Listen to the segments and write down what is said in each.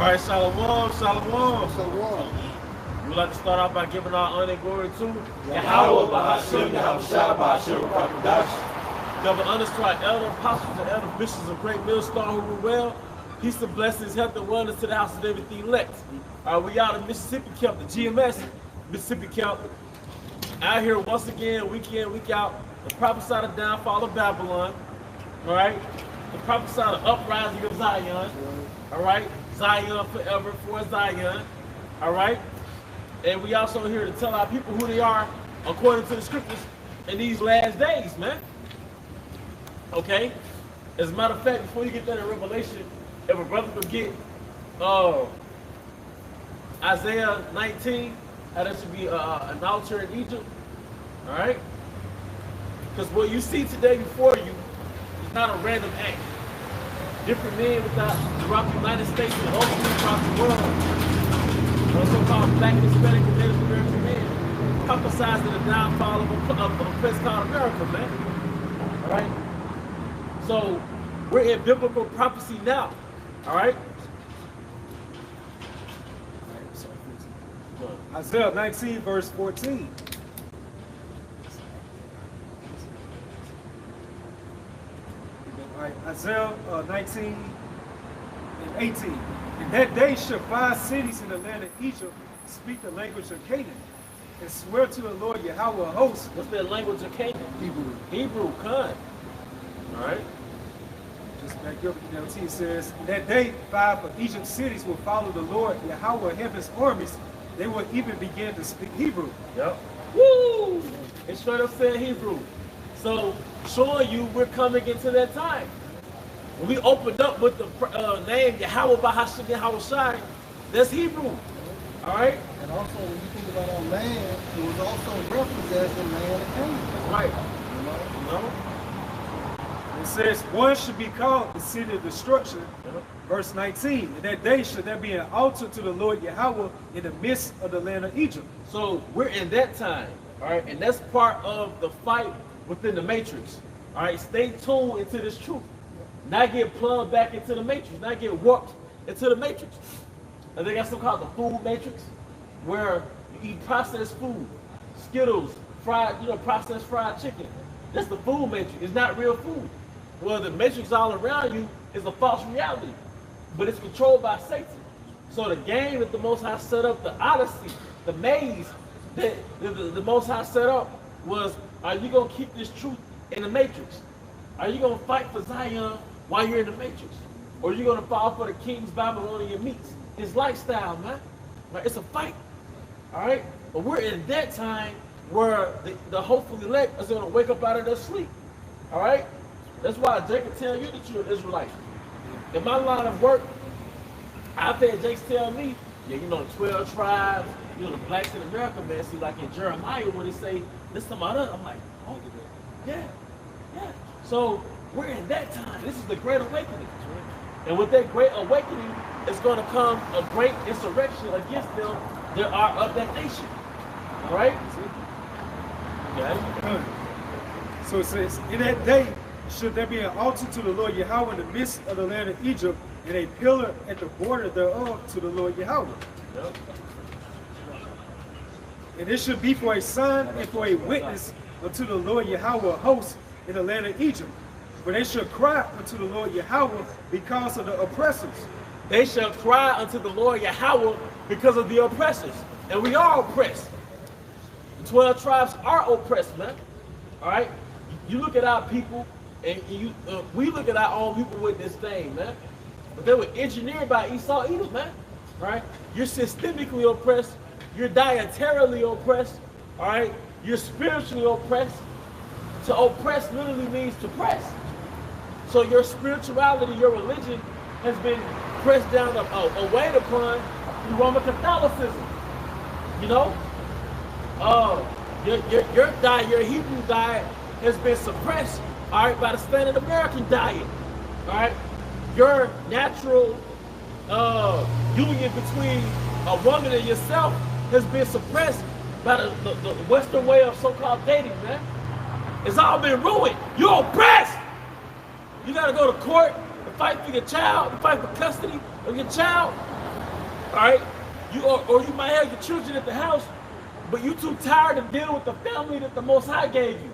right, shalom, shalom. Shalom. We'd like to start off by giving our honor and glory to Yahweh, Bahashim, Yahweh Shah, Bahashim, Rakadash. Double honors to our elder apostles and elder bishops of Great Millstone who were well. Peace and blessings, health and wellness to the house of everything elect. We out of Mississippi Camp, the GMS Mississippi Camp. Out here once again, week in, week out, to prophesy the downfall of Babylon. All right, to prophesy the uprising of Zion. All right, Zion forever for Zion. All right, and we also here to tell our people who they are according to the scriptures in these last days, man. Okay, as a matter of fact, before you get that in Revelation, if a brother could get Isaiah 19, how that should be an altar in Egypt, all right? Because what you see today before you is not a random act. Different men throughout the United States and ultimately throughout the world, so-called black, Hispanic, and Native American men, prophesizing the downfall of a place called America, man. All right? So we're in biblical prophecy now. All right? Isaiah 19, verse 14. All right, Isaiah 19 and 18. In that day shall 5 cities in the land of Egypt speak the language of Canaan and swear to the Lord Yahweh of hosts. What's the language of Canaan? Hebrew. Hebrew, Khan. All right? Just back up, NLT says, in that day 5 of Egypt's cities will follow the Lord Yahweh of heaven's armies. They will even begin to speak Hebrew. Yep. Woo! It straight up said Hebrew. So, showing you we're coming into that time. When we opened up with the name Yahweh Bahashim Yahweh Shai, that's Hebrew. All right? And also, when you think about our land, it was also referenced as the land of Canaan. Right. You know? It says, one should be called the city of destruction. Yep. Verse 19, in that day should there be an altar to the Lord Yahweh in the midst of the land of Egypt. So we're in that time, all right? And that's part of the fight within the matrix. All right, stay tuned into this truth. Not get plugged back into the matrix, not get warped into the matrix. And they got something called the food matrix, where you eat processed food, Skittles, fried, processed fried chicken. That's the food matrix. It's not real food. Well, the matrix all around you is a false reality, but it's controlled by Satan. So the game that the Most High set up, the Odyssey, the maze that the Most High set up was, are you going to keep this truth in the matrix? Are you going to fight for Zion while you're in the matrix? Or are you going to fall for the king's Babylonian meats? His lifestyle, man. Right? It's a fight. All right? But we're in that time where the hopeful elect is going to wake up out of their sleep. All right? That's why Jake can tell you that you're an Israelite. In my line of work, I've had Jake tell me, yeah, the 12 tribes, the blacks in America, man. See, like in Jeremiah, when they say, this to my other, I'm like, oh, yeah. So we're in that time. This is the Great Awakening. And with that Great Awakening, it's going to come a great insurrection against them that are of that nation. All right? Okay. So it says, in that day should there be an altar to the Lord Yahweh in the midst of the land of Egypt, and a pillar at the border thereof to the Lord Yahweh. Yep. And it should be for a sign and for a witness unto the Lord Yahweh of hosts in the land of Egypt. For they shall cry unto the Lord Yahweh because of the oppressors. They shall cry unto the Lord Yahweh because of the oppressors. And we are oppressed. The 12 tribes are oppressed, man. All right? You look at our people, and we look at our own people with this thing, man. But they were engineered by Esau Edom, man. All right? You're systemically oppressed. You're dietarily oppressed. All right? You're spiritually oppressed. To oppress literally means to press. So your spirituality, your religion has been pressed down, away upon through Roman Catholicism. Your diet, your Hebrew diet has been suppressed, all right, by the standard American diet. All right? Your natural union between a woman and yourself has been suppressed by the Western way of so-called dating, man. It's all been ruined. You're oppressed. You gotta go to court and fight for your child, and fight for custody of your child. All right, or you might have your children at the house, but you too tired of dealing with the family that the Most High gave you.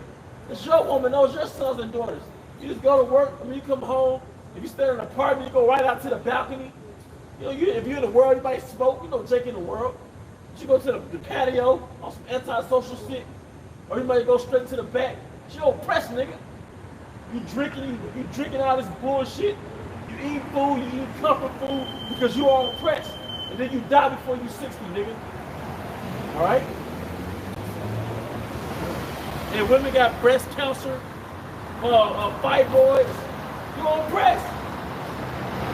It's your woman, those your sons and daughters. You just go to work, and when you come home, if you stay in an apartment, you go right out to the balcony. You know, if you're in the world, you might smoke, you know, Jake in the world. You go to the patio on some antisocial shit, or you might go straight to the back. You oppress, nigga. You drinking all this bullshit. You eat food, you eat comfort food because you are oppressed. And then you die before you 60, nigga. All right? And women got breast cancer, fibroids. You oppressed.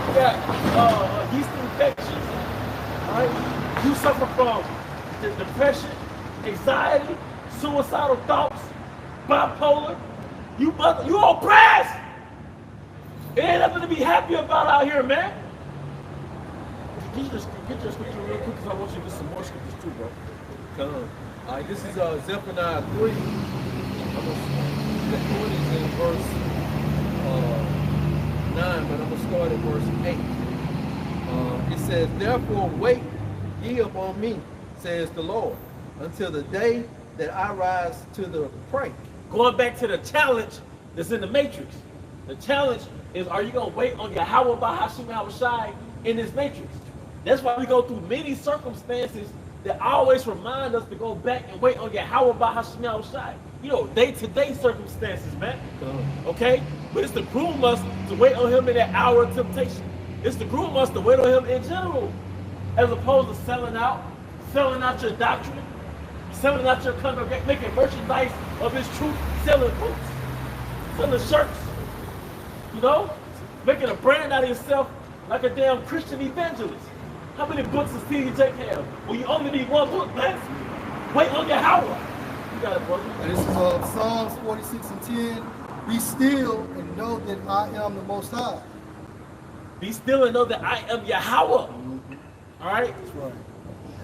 You got yeast infections. All right? You suffer from depression, anxiety, suicidal thoughts, bipolar. You oppressed. It ain't nothing to be happy about out here, man. Get your scripture real quick because I want you to get some more scriptures too, bro. Come on. All right, this is Zephaniah 3. The point is in verse 9, but I'm going to start at verse 8. It says, therefore wait ye upon me, says the Lord, until the day that I rise to the prey. Going back to the challenge that's in the Matrix. The challenge is, are you going to wait on Yahweh Bahashim Yahushai in this Matrix? That's why we go through many circumstances that always remind us to go back and wait on Yahweh Bahashim Yahushai. You know, day-to-day circumstances, man. Okay? But it's to groom us to wait on him in that hour of temptation. It's to groom us to wait on him in general, as opposed to selling out your doctrine, selling out your congregation, making merchandise of his truth, selling books, selling shirts, you know, making a brand out of yourself like a damn Christian evangelist. How many books does T.D. Jakes have? Well, you only need one book, man. Wait on Yahweh. You got it, brother. And this is Psalms 46 and 10. Be still and know that I am the Most High. Be still and know that I am Yahweh. All right? That's right.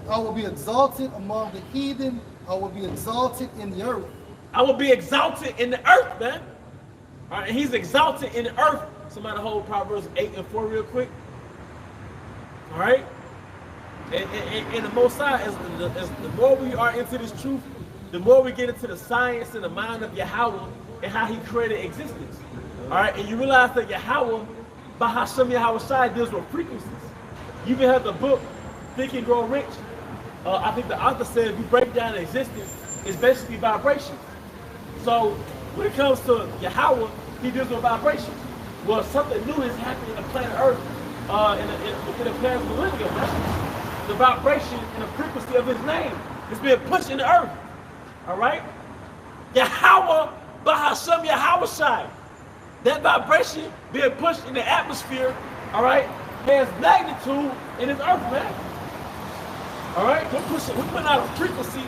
I will be exalted among the heathen. I will be exalted in the earth. I will be exalted in the earth, man. All right, and he's exalted in the earth. Somebody hold Proverbs 8 and 4 real quick. All right? And the Most High, as the more we are into this truth, the more we get into the science and the mind of Yahweh and how he created existence. All right? And you realize that Yahweh, Bahasham Yahushai, deals with frequencies. You even have the book, Think and Grow Rich. I think the author said if you break down existence, it's basically vibrations. So when it comes to Yahweh, he deals with vibrations. Well, something new is happening on the planet Earth within the past millennium. That's the vibration and the frequency of his name. It's being pushed in the earth. All right? Yahweh, Bahasham Yahushai. That vibration being pushed in the atmosphere, all right, has magnitude in this earth, man. All right? We're putting out a frequency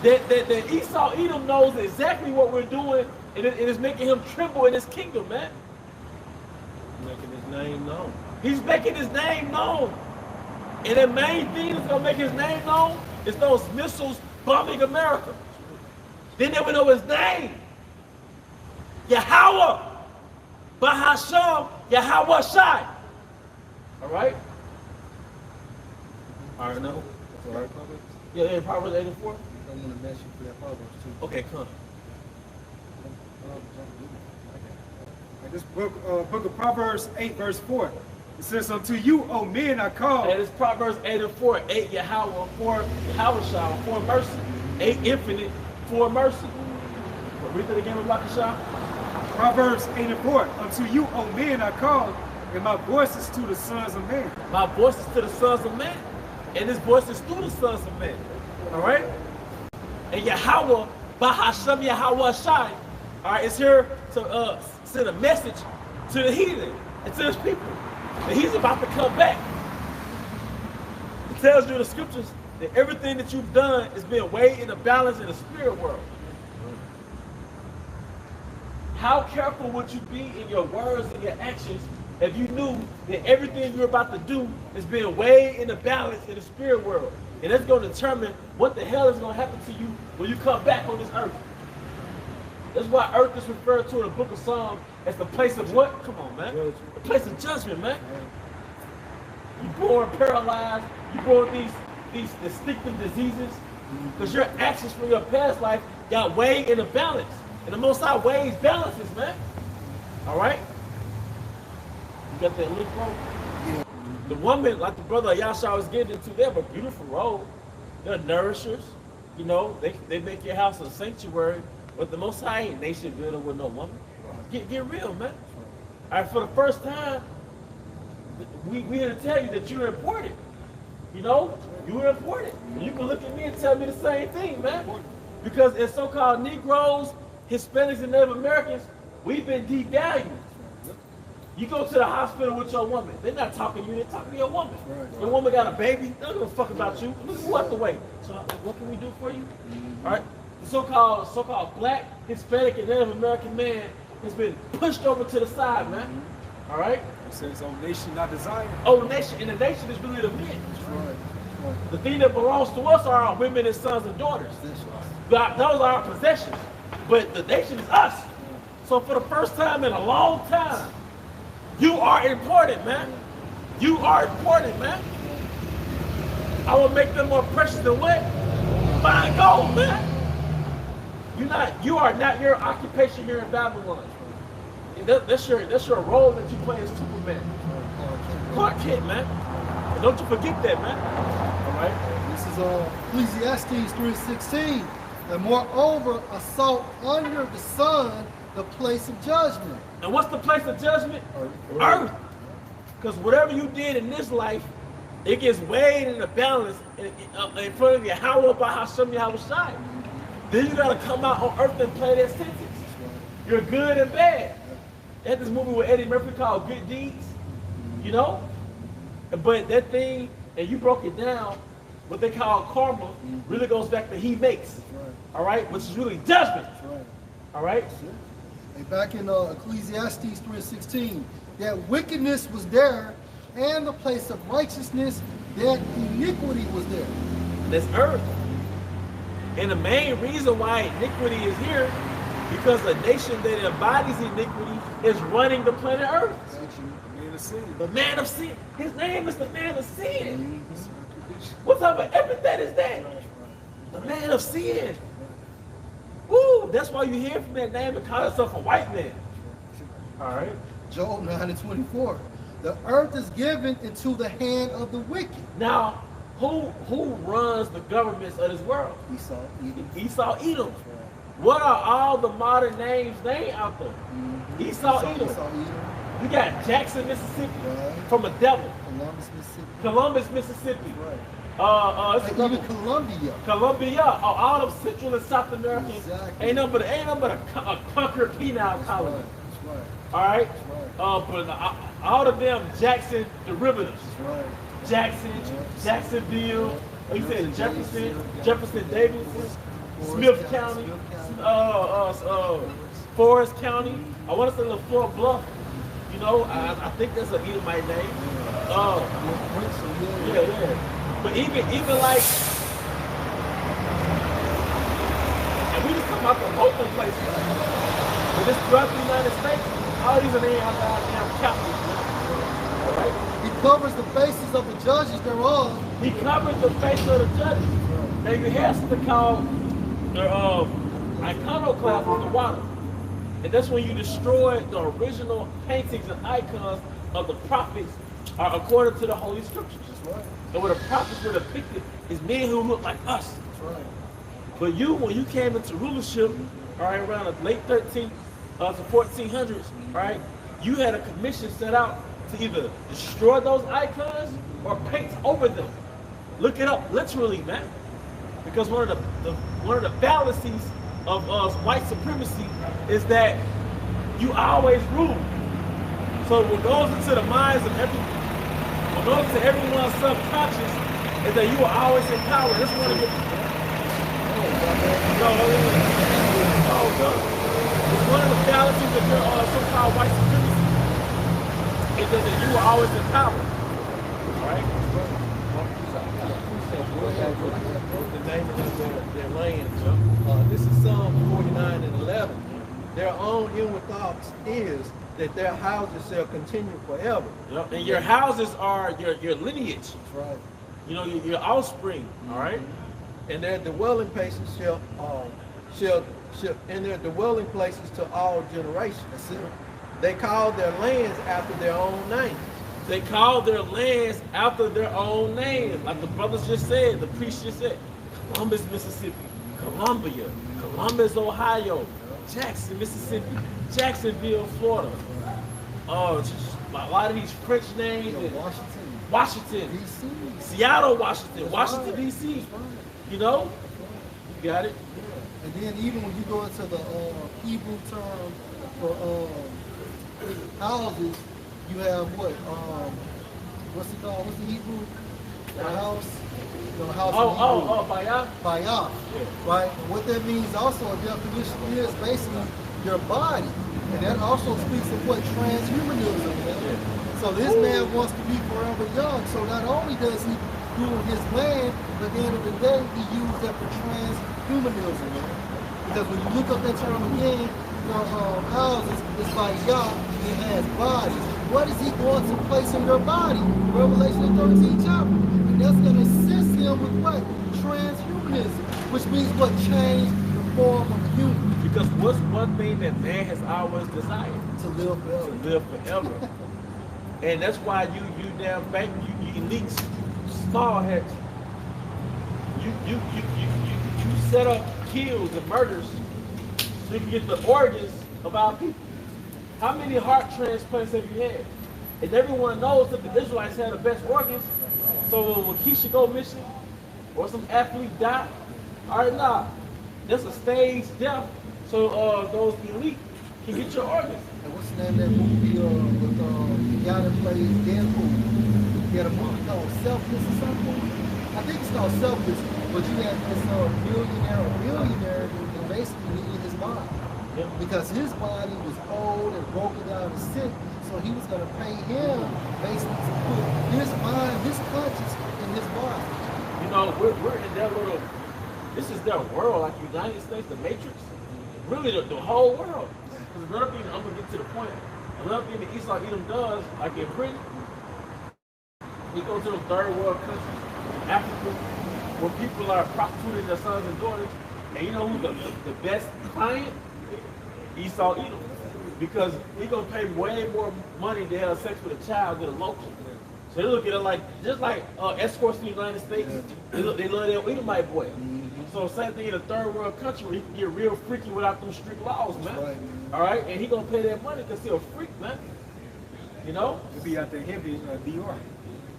that Esau Edom knows exactly what we're doing, and it is making him tremble in his kingdom, man. Making his name known. He's making his name known. And the main thing that's going to make his name known is those missiles bombing America. Then they will know his name. Yahweh. Bahasham Yahweh Shai. All right? All right, no? That's all right, Proverbs? Yeah, Proverbs 8 and 4. I'm going to mess you for that Proverbs too. Okay, come. This book of Proverbs 8, verse 4. It says, unto you, O men, I call. And it's Proverbs 8 and 4. 8 Yahweh, 4 Yahushua, 4 mercy. 8 infinite, 4 mercy. Read it again with Lakashah. Proverbs 8 and 4. Unto you, O men, I call, and my voice is to the sons of men. My voice is to the sons of men, and his voice is through the sons of men. All right? And Yahweh, Bahasham Yahweh Shai, all right, is here to send a message to the heathen and to his people. And he's about to come back. It tells you in the scriptures that everything that you've done is being weighed in the balance in the spirit world. How careful would you be in your words and your actions if you knew that everything you're about to do is being weighed in the balance in the spirit world? And that's going to determine what the hell is going to happen to you when you come back on this earth. That's why earth is referred to in the book of Psalms as the place of what? Come on, man. The place of judgment, man. You're born paralyzed. You're born with these distinctive diseases because your actions from your past life got weighed in a balance. And the Most High weighs balances, man. All right? You got that link, bro? Yeah. The woman, like the brother Yasha was getting into, they have a beautiful role. They're nourishers. You know, they make your house a sanctuary. But the Most High ain't nation builder with no woman. Get real, man. All right, for the first time, we here to tell you that you're important. You know, you were important. And you can look at me and tell me the same thing, man. Because as so-called Negroes, Hispanics, and Native Americans, we've been devalued. You go to the hospital with your woman, they're not talking to you, they're talking to your woman. Your woman got a baby, they don't give a fuck about you. Move out the way. So what can we do for you? All right, the so-called black, Hispanic, and Native American man has been pushed over to the side, man. All right? It says, "Oh, nation not desired." Oh, nation, and the nation is really the men. Right. The thing that belongs to us are our women and sons and daughters. Those are our possessions. But the nation is us. So for the first time in a long time, you are important, man. You are important, man. I will make them more precious than what? Fine gold, man. You are not your occupation here in Babylon. That's your role that you play as Superman. Clark Kent, man. And don't you forget that, man. All right. This is Ecclesiastes 3:16. And moreover, assault under the sun the place of judgment. And what's the place of judgment? Earth. Because whatever you did in this life, it gets weighed in the balance in front of Yahweh by Hashem Yahweh Shai. Then you got to come out on earth and play that sentence. You're good and bad. They had this movie with Eddie Murphy called Good Deeds, you know? But that thing, and you broke it down, what they call karma, really goes back to he makes, all right? Which is really judgment, all right? And back in Ecclesiastes 3:16, that wickedness was there, and the place of righteousness, that iniquity was there. That's earth. And the main reason why iniquity is here, because a nation that embodies iniquity is running the planet Earth. The man of sin. His name is the man of sin. What type of epithet is that? The man of sin. Woo! That's why you hear from that name and call yourself a white man. All right. Job 9:24. The earth is given into the hand of the wicked. Now, who runs the governments of this world? Esau, Edom. What are all the modern names named out there? Esau, Edom. You got Jackson, Mississippi, from a devil. Columbus, Mississippi. Even Colombia. Colombia. All of Central and South America. Ain't nothing but a conquered penal colony. All right. But all of them Jackson derivatives. Jackson, Jacksonville. You said Jefferson Davidson, Smith County, Forest County. I want to say little Fort Bluff. You know, I think that's an Edomite name. Yeah. But even like, and we just come out the local places. But this throughout the United States, all these are damn capitals. Right? He covers the faces of the judges thereof. He covers the face of the judges. Now you have something called the iconoclast in the water. And that's when you destroy the original paintings and icons of the prophets according to the Holy Scriptures. And where the prophets were depicted is men who look like us. But you, when you came into rulership, all right, around the late 13th to 1400s, all right, you had a commission set out to either destroy those icons or paint over them. Look it up, literally, man. Because one of the fallacies of white supremacy is that you always rule. So what goes into the minds of everyone's subconscious is that you are always in power. That's one of your it's one of the fallacies of your so-called white supremacy is that you are always in power. All right? The name of their land. This is Psalm 49:11. their own inward thoughts is that their houses shall continue forever. Yep. And your houses are your lineage. That's right. You know, your offspring. All right. And their dwelling places shall and their dwelling places to all generations. That's it. They call their lands after their own name. They call their lands after their own name. Like the brothers just said, the priest just said, Columbus, Mississippi, Columbia, Columbus, Ohio, Jackson, Mississippi, Jacksonville, Florida. A lot of these French names. Washington, D.C. Seattle, Washington, That's Washington, right. D.C. That's right. You know? You got it? Yeah. And then even when you go into the Hebrew term for houses, you have what? What's it called? What's the Hebrew? The house? You know, house in Hebrew. Bayah? Bayah. Right? What that means also, a definition is basically your body. And that also speaks of what? Transhumanism. So this man wants to be forever young. So not only does he do his land, but at the end of the day, he used that for transhumanism. Because when you look up that term again, houses, it's by Yah, it has bodies. What is he going to place in your body? Revelation 13 chapter. And that's going to assist him with what? Transhumanism. Which means what? Change the form of the human. Because what's one thing that man has always desired? To live forever. To live forever. And that's why you damn bank, you elites, small heads, you set up kills and murders so you can get the organs of our people. How many heart transplants have you had? And everyone knows that the Israelites had the best organs. So when Keisha go missing or some athlete die, all right, nah, that's a staged death. So those elite can get your organs. And what's the name of that movie with the guy that plays Deadpool? He had a movie called Selfless or something. I think it's called Selfless, but you had this billionaire that basically needed his body. Yep. Because his body was old and broken down and sick, so he was going to pay him basically to put his mind, his conscience in his body. You know, we're in their little, this is their world, like United States, the Matrix. Really, the whole world. Because another thing, I'm going to get to the point, another thing that Esau Edom does, like in Britain, he goes to the third world countries, Africa, where people are prostituting their sons and daughters, and you know who the best client? Esau Edom. Because he's going to pay way more money to have sex with a child than a local. So they look at it like, just like escorts in the United States, they love their Edomite boy. So same thing in a third world country where he can get real freaky without them strict laws, man. Right. All right, and he gonna pay that money because he a freak, man. You know? He'll be out there heavy DR.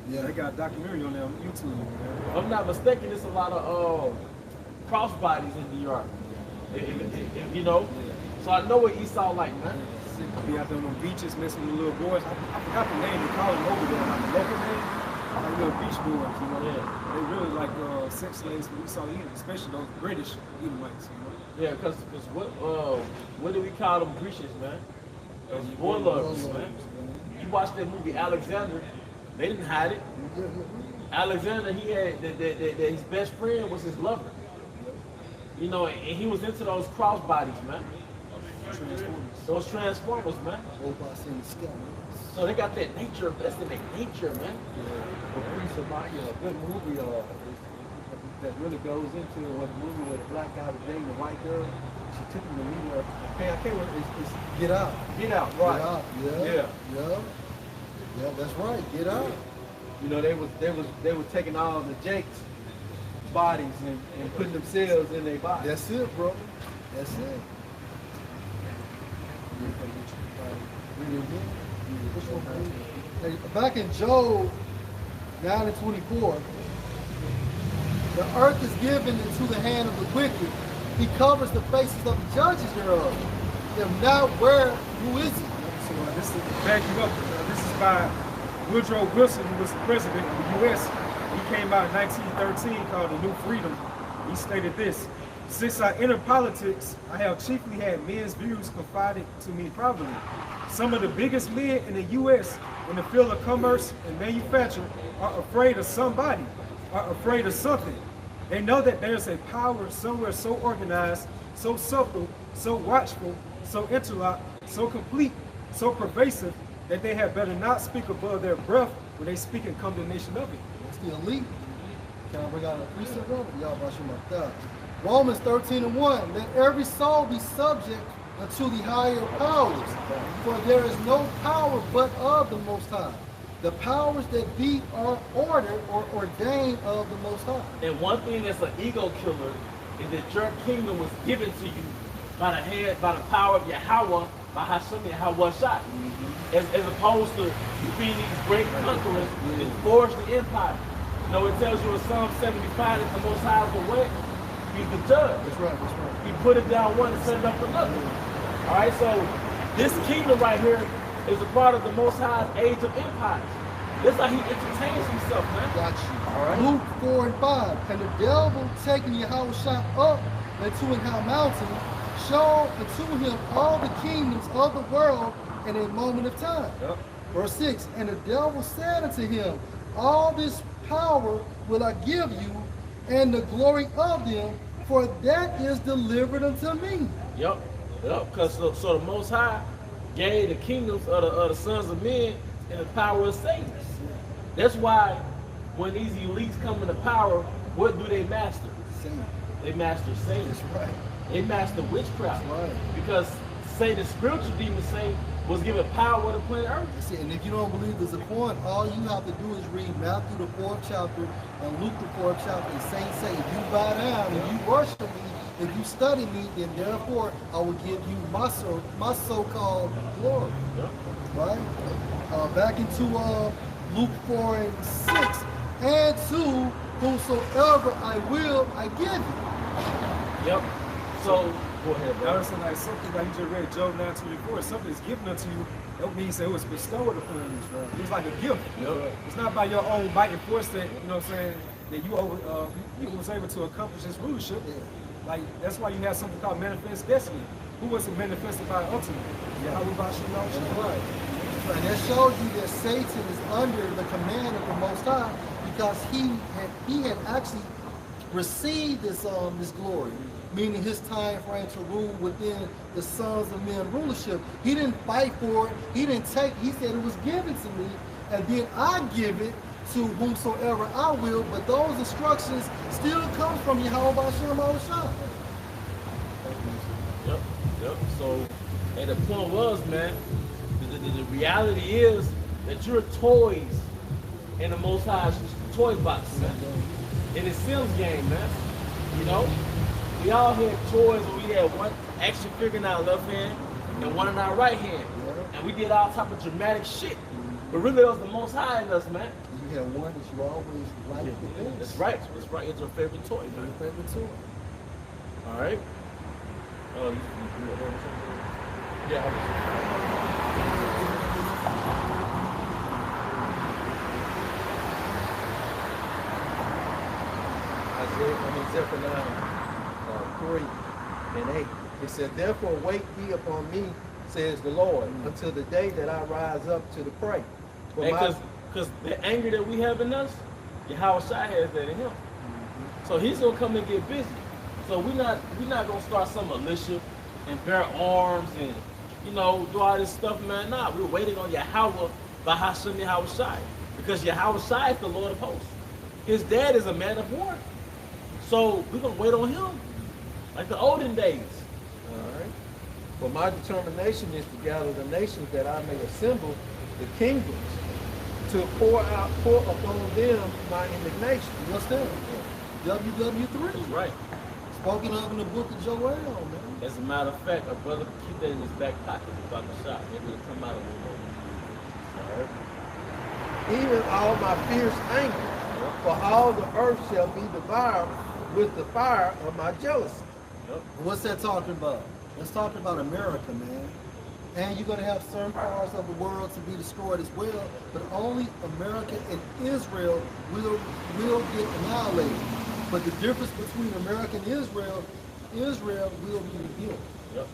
Yeah. They got a documentary on there on YouTube. If I'm not mistaken, there's a lot of crossbodies in DR. You know? So I know what Esau like, man. Be out there on the beaches messing with little boys. I forgot the name they call them over there, like the local name. Like little beach boys, you know. Yeah. They really like sex slaves for Esau Edom, especially those British Edomites, you know. Yeah, because what do we call them Grecians, man? Warlords, man. You watch that movie Alexander, they didn't hide it. Alexander, he had that his best friend was his lover. You know, and he was into those crossbodies, man. Those transformers, man. Robots in the sky. So they got that nature, that's in their nature, man. A good movie that really goes into what the movie where the black guy was dating the white girl. She took him to meet her. I can't remember. It's Get Out. Get Out, right? Get Out. Yeah, that's right. Get Out. You know, they was taking all the Jake's bodies and putting themselves in their bodies. That's it, bro. That's it. Hey, back in Job 9:24, the earth is given into the hand of the wicked. He covers the faces of the judges thereof. If not, who is he? So this is to back you up. This is by Woodrow Wilson, who was the president of the U.S. He came out in 1913 called The New Freedom. He stated this: "Since I entered politics, I have chiefly had men's views confided to me privately. Some of the biggest men in the U.S. in the field of commerce and manufacturing are afraid of somebody, are afraid of something. They know that there's a power somewhere so organized, so subtle, so watchful, so interlocked, so complete, so pervasive, that they had better not speak above their breath when they speak in condemnation of it. It's the elite. Can I bring out a precept, brother? Y'all about you like that. Romans 13:1. Let every soul be subject unto the higher powers, for there is no power but of the Most High. The powers that be are ordered or ordained of the Most High. And one thing that's an ego killer is that your kingdom was given to you by the power of Yahweh, by Hashem Yahweh Shai. As opposed to you being these great conquerors that forged the empire. You know, it tells you in Psalm 75 that the Most High is the way. He's the judge. That's right, that's right. He put it down one and set it up another. All right, so this kingdom right here is a part of the Most High's age of empires. This is how he entertains himself, man. Got you. All right. Luke 4:5. And the devil taking Yahweh Shai up into an high mountain, showed unto him all the kingdoms of the world in a moment of time. Yep. Verse 6. And the devil said unto him, all this power will I give you, and the glory of them, for that is delivered unto me. Yep. Because so the Most High gave the kingdoms of the sons of men in the power of Satan. That's why when these elites come into power, what do they master? Satan. They master Satan. That's right. They master witchcraft. That's right. Because Satan, spiritual demon Satan, was given power to planet Earth. That's it. And if you don't believe there's a point, all you have to do is read Matthew the 4th chapter and Luke the 4th chapter. And Saints say, if you bow down, if you worship me, if you study me, then therefore I will give you my so-called glory. Yep. Right? Back into Luke 4:6. And to whomsoever I will, I give you. Yep. So, go ahead, bro. Now, like something like you just read Job 9:24, something is given unto you. That means that it was bestowed upon you. It was like a gift. Yep. It's not by your own might and force that, you know what I'm saying, that you was able to accomplish this rulership. Yeah. Like, that's why you have something called manifest destiny. Who wasn't manifested by ultimate? Yeah. How about you know? That's right. And that shows you that Satan is under the command of the Most High, because he had actually received this glory, meaning his time frame to rule within the sons of men rulership. He didn't fight for it. He didn't take. He said it was given to me, and then I give it to whomsoever I will. But those instructions still come from Yahweh B'Shem Shai. Yep. So, and the point was, man, the reality is that you're toys in the Most High's toy box, man. In the Sims game, man. You know? We all had toys where we had one action figure in our left hand and one in our right hand. And we did all type of dramatic shit. But really, that was the Most High in us, man. You have one that you always like the best. That's right. That's right. It's your favorite toy, man. Your favorite toy. All right. Zephaniah 3:8. It said, therefore wait ye upon me, says the Lord, until the day that I rise up to the prey. Because the anger that we have in us, Yahweh Shai has that in him. So he's gonna come and get busy. So we're not gonna start some militia and bear arms and do all this stuff, man. Nah, we're waiting on Yahweh by Hashem Yahweh Shai. Because Yahweh Shai is the Lord of hosts. His dad is a man of war. So we're gonna wait on him. Like the olden days. All right. But my determination is to gather the nations that I may assemble the kingdoms, to pour upon them my indignation. What's that? WW3. That's right. Spoken of in the book of Joel, man. As a matter of fact, a brother can keep that in his back pocket about the shot. Maybe it'll come out of the room. Even all my fierce anger, for all the earth shall be devoured with the fire of my jealousy. Yep. What's that talking about? That's talking about America, man. And you're going to have certain parts of the world to be destroyed as well, but only America and Israel will get annihilated. But the difference between America and Israel will be revealed. Yep.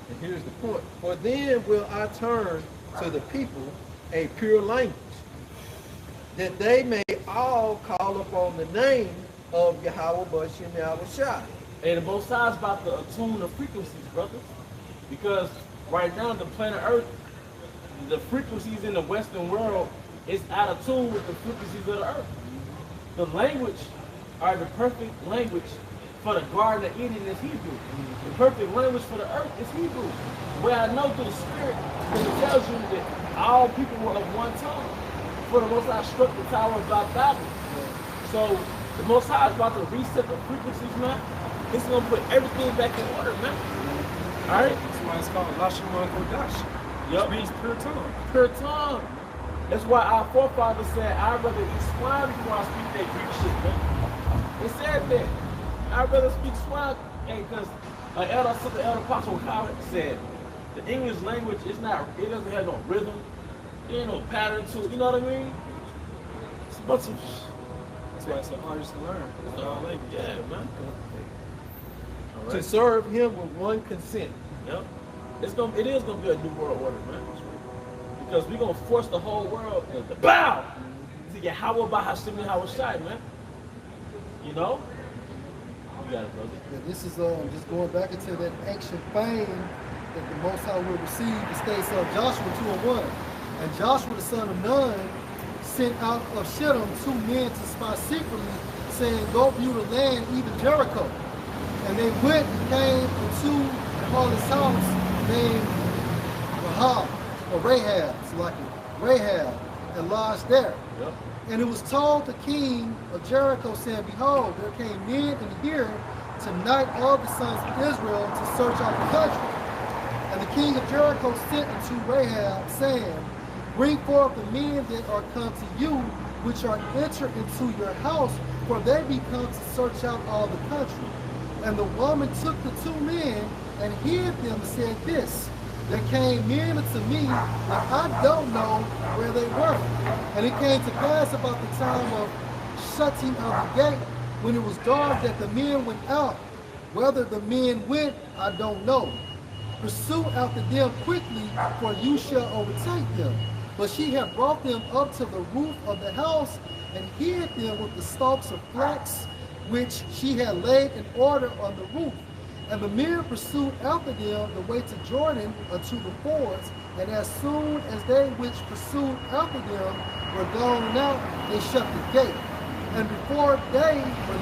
And here's the point. For then will I turn to the people a pure language, that they may all call upon the name of Yahweh B'Shem Yahweh Shai. And the Most High is about to attune the frequencies, brother. Because right now the planet Earth, the frequencies in the Western world is out of tune with the frequencies of the Earth. The language, or the perfect language for the Garden of Eden is Hebrew. The perfect language for the earth is Hebrew. Where I know through the Spirit, because it tells you that all people were of one tongue. For the Most High struck the Tower of Babel. So the Most High is about to reset the frequencies, man. It's gonna put everything back in order, man. All right. That's why it's called Lashaman Kodash. Yep. Which means pure tongue. Pure tongue. That's why our forefathers said, I'd rather eat swine before I speak that Greek shit, man. They said that. I'd rather speak swine, because Elder Apostle Howard said, the English language is not, it doesn't have no rhythm, there ain't no pattern to it, you know what I mean? It's a bunch of That's why it's an artist to learn. yeah, man. All To right. serve him with one consent. Yep. It is gonna be a new world order, man. Because we're gonna force the whole world to bow to Yahweh by Hashem and Hawashai, man. You know? You got it, brother. Yeah, this is just going back into that ancient fame that the Most High will receive. It states Joshua 2:1. And Joshua the son of Nun sent out of Shittim 2 men to spy secretly, saying, go view the land, even Jericho. And they went and came into Paul's house named Rahab, and lodged there. Yep. And it was told the king of Jericho, saying, behold, there came men in here tonight, all the sons of Israel, to search out the country. And the king of Jericho sent unto Rahab, saying, bring forth the men that are come to you, which are entered into your house, for they be come to search out all the country. And the woman took the 2 men and hid them, and said this, there came men unto me, and I don't know where they were. And it came to pass about the time of shutting of the gate, when it was dark, that the men went out. Whether the men went, I don't know. Pursue after them quickly, for you shall overtake them. But she had brought them up to the roof of the house, and hid them with the stalks of flax, which she had laid in order on the roof. And the men pursued after them the way to Jordan unto the fords, and as soon as they which pursued after them were gone out, they shut the gate. And before they were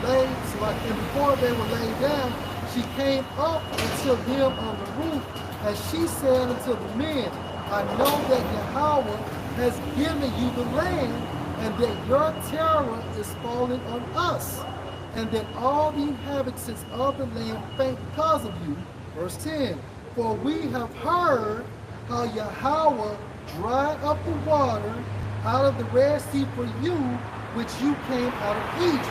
laid down, she came up unto them on the roof, and she said unto the men, I know that Yahweh has given you the land, and that your terror is falling on us, and that all the inhabitants of the land faint because of you. Verse 10, for we have heard how Yahweh dried up the water out of the Red Sea for you, which you came out of Egypt,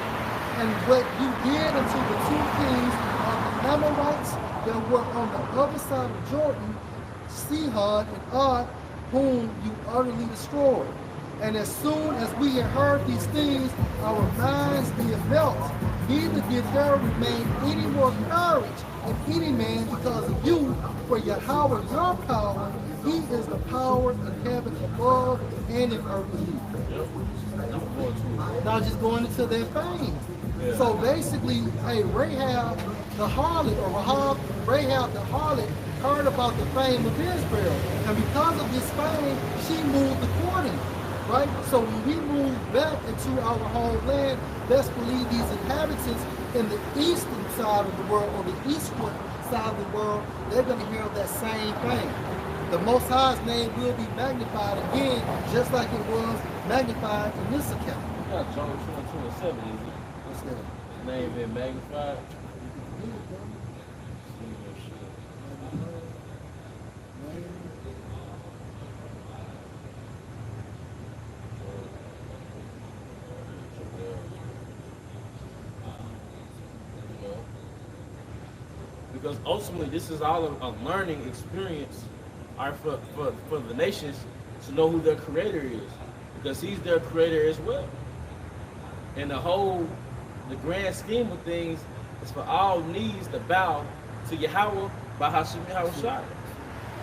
and what you did unto the 2 kings of the Amorites that were on the other side of Jordan, Sihon and Og, whom you utterly destroyed. And as soon as we had heard these things, our minds did melt, neither did there remain any more courage in any man because of you, for Yahweh your power, he is the power in heaven above and in earth beneath. Now just going into their fame. Yeah. So basically, hey, Rahab the harlot, or Rahab the harlot, heard about the fame of Israel. And because of this fame, she moved accordingly. Right? So when we move back into our homeland, best believe these inhabitants in the eastern side of the world, or the eastward side of the world, they're going to hear of that same thing. The Most High's name will be magnified again, just like it was magnified in this account. You got John 27, is it? What's that? His name been magnified. Because ultimately, this is all a learning experience, all right, for the nations to know who their creator is, because he's their creator as well. And the grand scheme of things is for all knees to bow to Yahweh by Hashem Yahushua.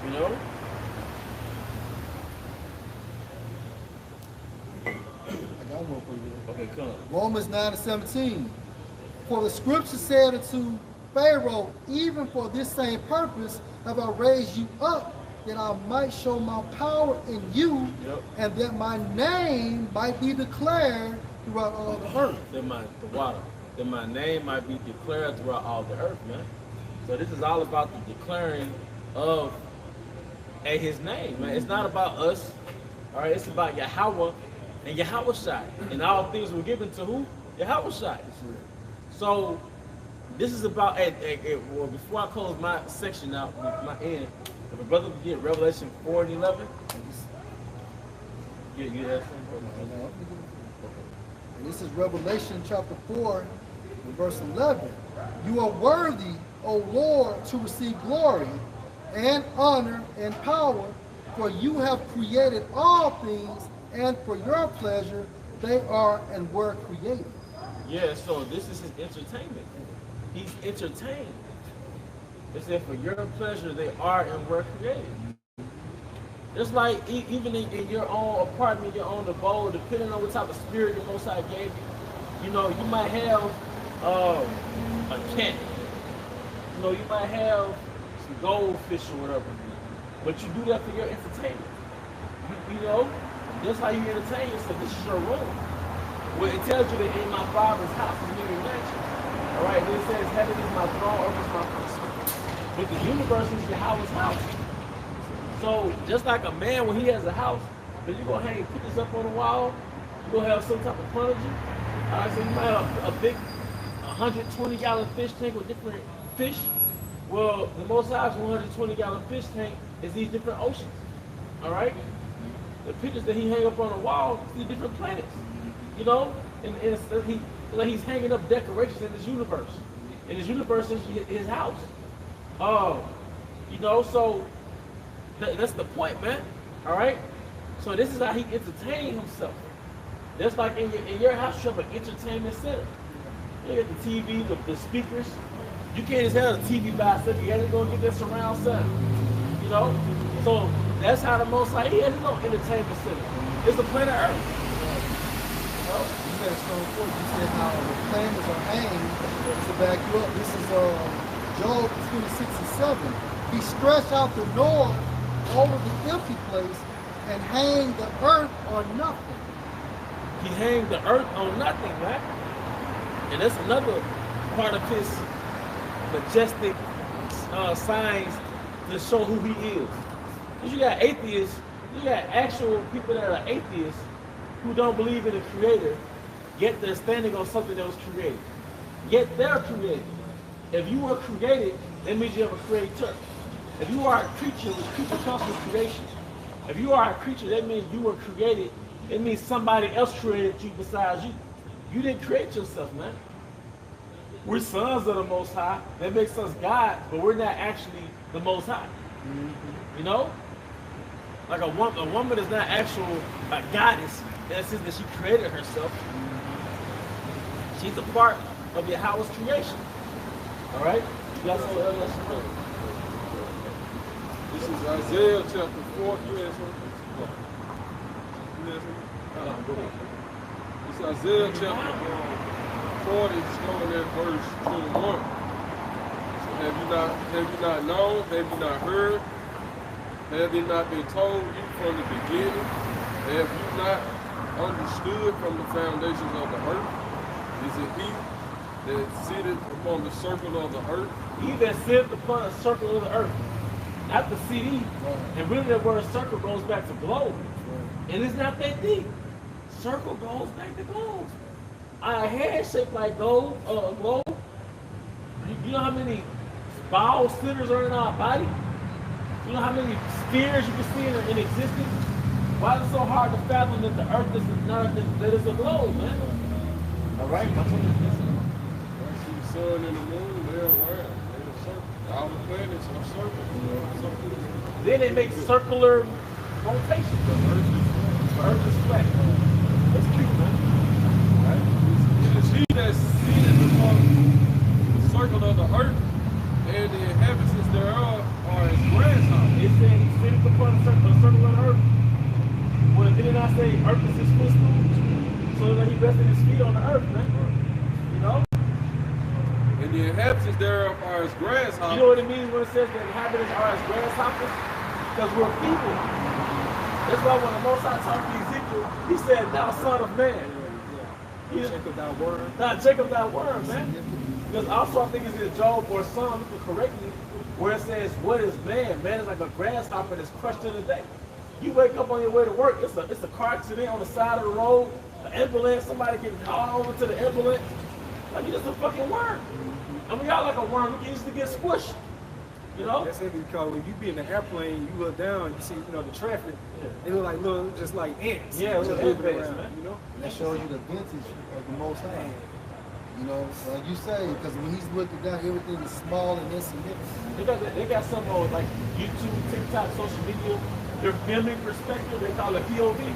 You know? I got one for you. Okay, come. Romans 9:17. For the scripture said unto Pharaoh, even for this same purpose have I raised you up, that I might show my power in you, and that my name might be declared throughout all the earth. That my name might be declared throughout all the earth, man. So this is all about the declaring of his name, man. It's not about us, all right? It's about Yahweh and Yahushai. And all things were given to who? Yahushai. So this is about, well, before I close my section out, my end, if a brother could get Revelation 4 and 11. You have something? This is Revelation chapter 4, and verse 11. You are worthy, O Lord, to receive glory and honor and power, for you have created all things, and for your pleasure they are and were created. Yeah, so this is his entertainment. He's entertained. It said, for your pleasure they are and were created. It's like even in your own apartment, your own abode, depending on what type of spirit the Most High gave you, you know, you might have a cat. You know, you might have some goldfish or whatever. But you do that for your entertainment. You know, that's how you entertain yourself. This is your room. Well, it tells you that in my Father's house is many mansions. All right, then it says, heaven is my throne, earth is my footstool. But the universe is Yahweh's house. So just like a man when he has a house, then you're gonna hang pictures up on the wall, you're gonna have some type of furniture. All right, so you might have a big 120-gallon fish tank with different fish. Well, the Most High's 120-gallon fish tank is these different oceans. All right, the pictures that he hang up on the wall is these different planets. You know, and he's hanging up decorations in this universe. And this universe is his house. You know, so that's the point, man. All right. So this is how he entertained himself. That's like in your house, you have an entertainment center. You got the TV, the speakers. You can't just have the TV by itself. You got to go get that surround sound. You know. So that's how the Most High, he has his own entertainment center. It's the planet Earth. You said so important. You said how the planets are hanged. To back you up, this is Job 26 and 7. He stretched out the north over the empty place and hanged the earth on nothing. He hanged the earth on nothing, right? And that's another part of his majestic signs to show who he is. Because you got atheists, you got actual people that are atheists who don't believe in a creator, yet they're standing on something that was created. Yet they're created. If you were created, that means you have a creator. If you are a creature, which creature comes from creation. If you are a creature, that means you were created. It means somebody else created you besides you. You didn't create yourself, man. We're sons of the Most High. That makes us God, but we're not actually the Most High. You know? Like a woman is not actual a goddess. In the sense that she created herself. She's a part of Yahweh's creation. All right? You got some other lesson? This is Isaiah chapter 4. You had something? It's Isaiah chapter 40, starting at verse 21. So have you not known? Have you not heard? Have it not been told you from the beginning? Have you not understood from the foundations of the earth? Is it he that sitteth upon the circle of the earth? He that sitteth upon a circle of the earth. Not the CD. And really that word circle goes back to globe. And it's not that deep. Circle goes back to globe. Our head shaped like globe. You know how many bowel centers are in our body? You know how many spheres you can see in existence? Why is it so hard to fathom that the earth is not that it's a globe, man? All right, that's what it is. See the sun and the moon, they're round. They're a circle. All the planets are circles. Then they make circular rotation. The earth is flat. That's cute, man. Right? It is he that sitteth upon the circle of the earth, and the inhabitants thereof are as grasshoppers. It said he sitteth upon a circle of the earth. Well, didn't I say earth is his footstool? So that he rested his feet on the earth, man. You know? And the inhabitants inhabitants thereof are as grasshoppers. You know what it means when it says the inhabitants are as grasshoppers? Because we're people. That's why when the Most High talked to Ezekiel, he said, "Thou son of man." Jacob thy word. Not Jacob thy word, man. Because also I think it's in Job or Psalm, you can correct me, where it says, "What is man? Man is like a grasshopper that's crushed in a day." You wake up on your way to work, it's a car accident on the side of the road, an ambulance, somebody can call over to the ambulance. Like, you just a fucking worm. And we all like a worm, we can easily get squished. You know? That's it, because when you be in the airplane, you look down, you see, the traffic, they look like little, just like ants. Yeah, just little ant moving beds, around, man. you know? That shows you the vintage of the Most High. You know, like you say, because when he's looking down, everything is small and insignificant. They got some on like YouTube, TikTok, social media, their filming perspective, they call it POV,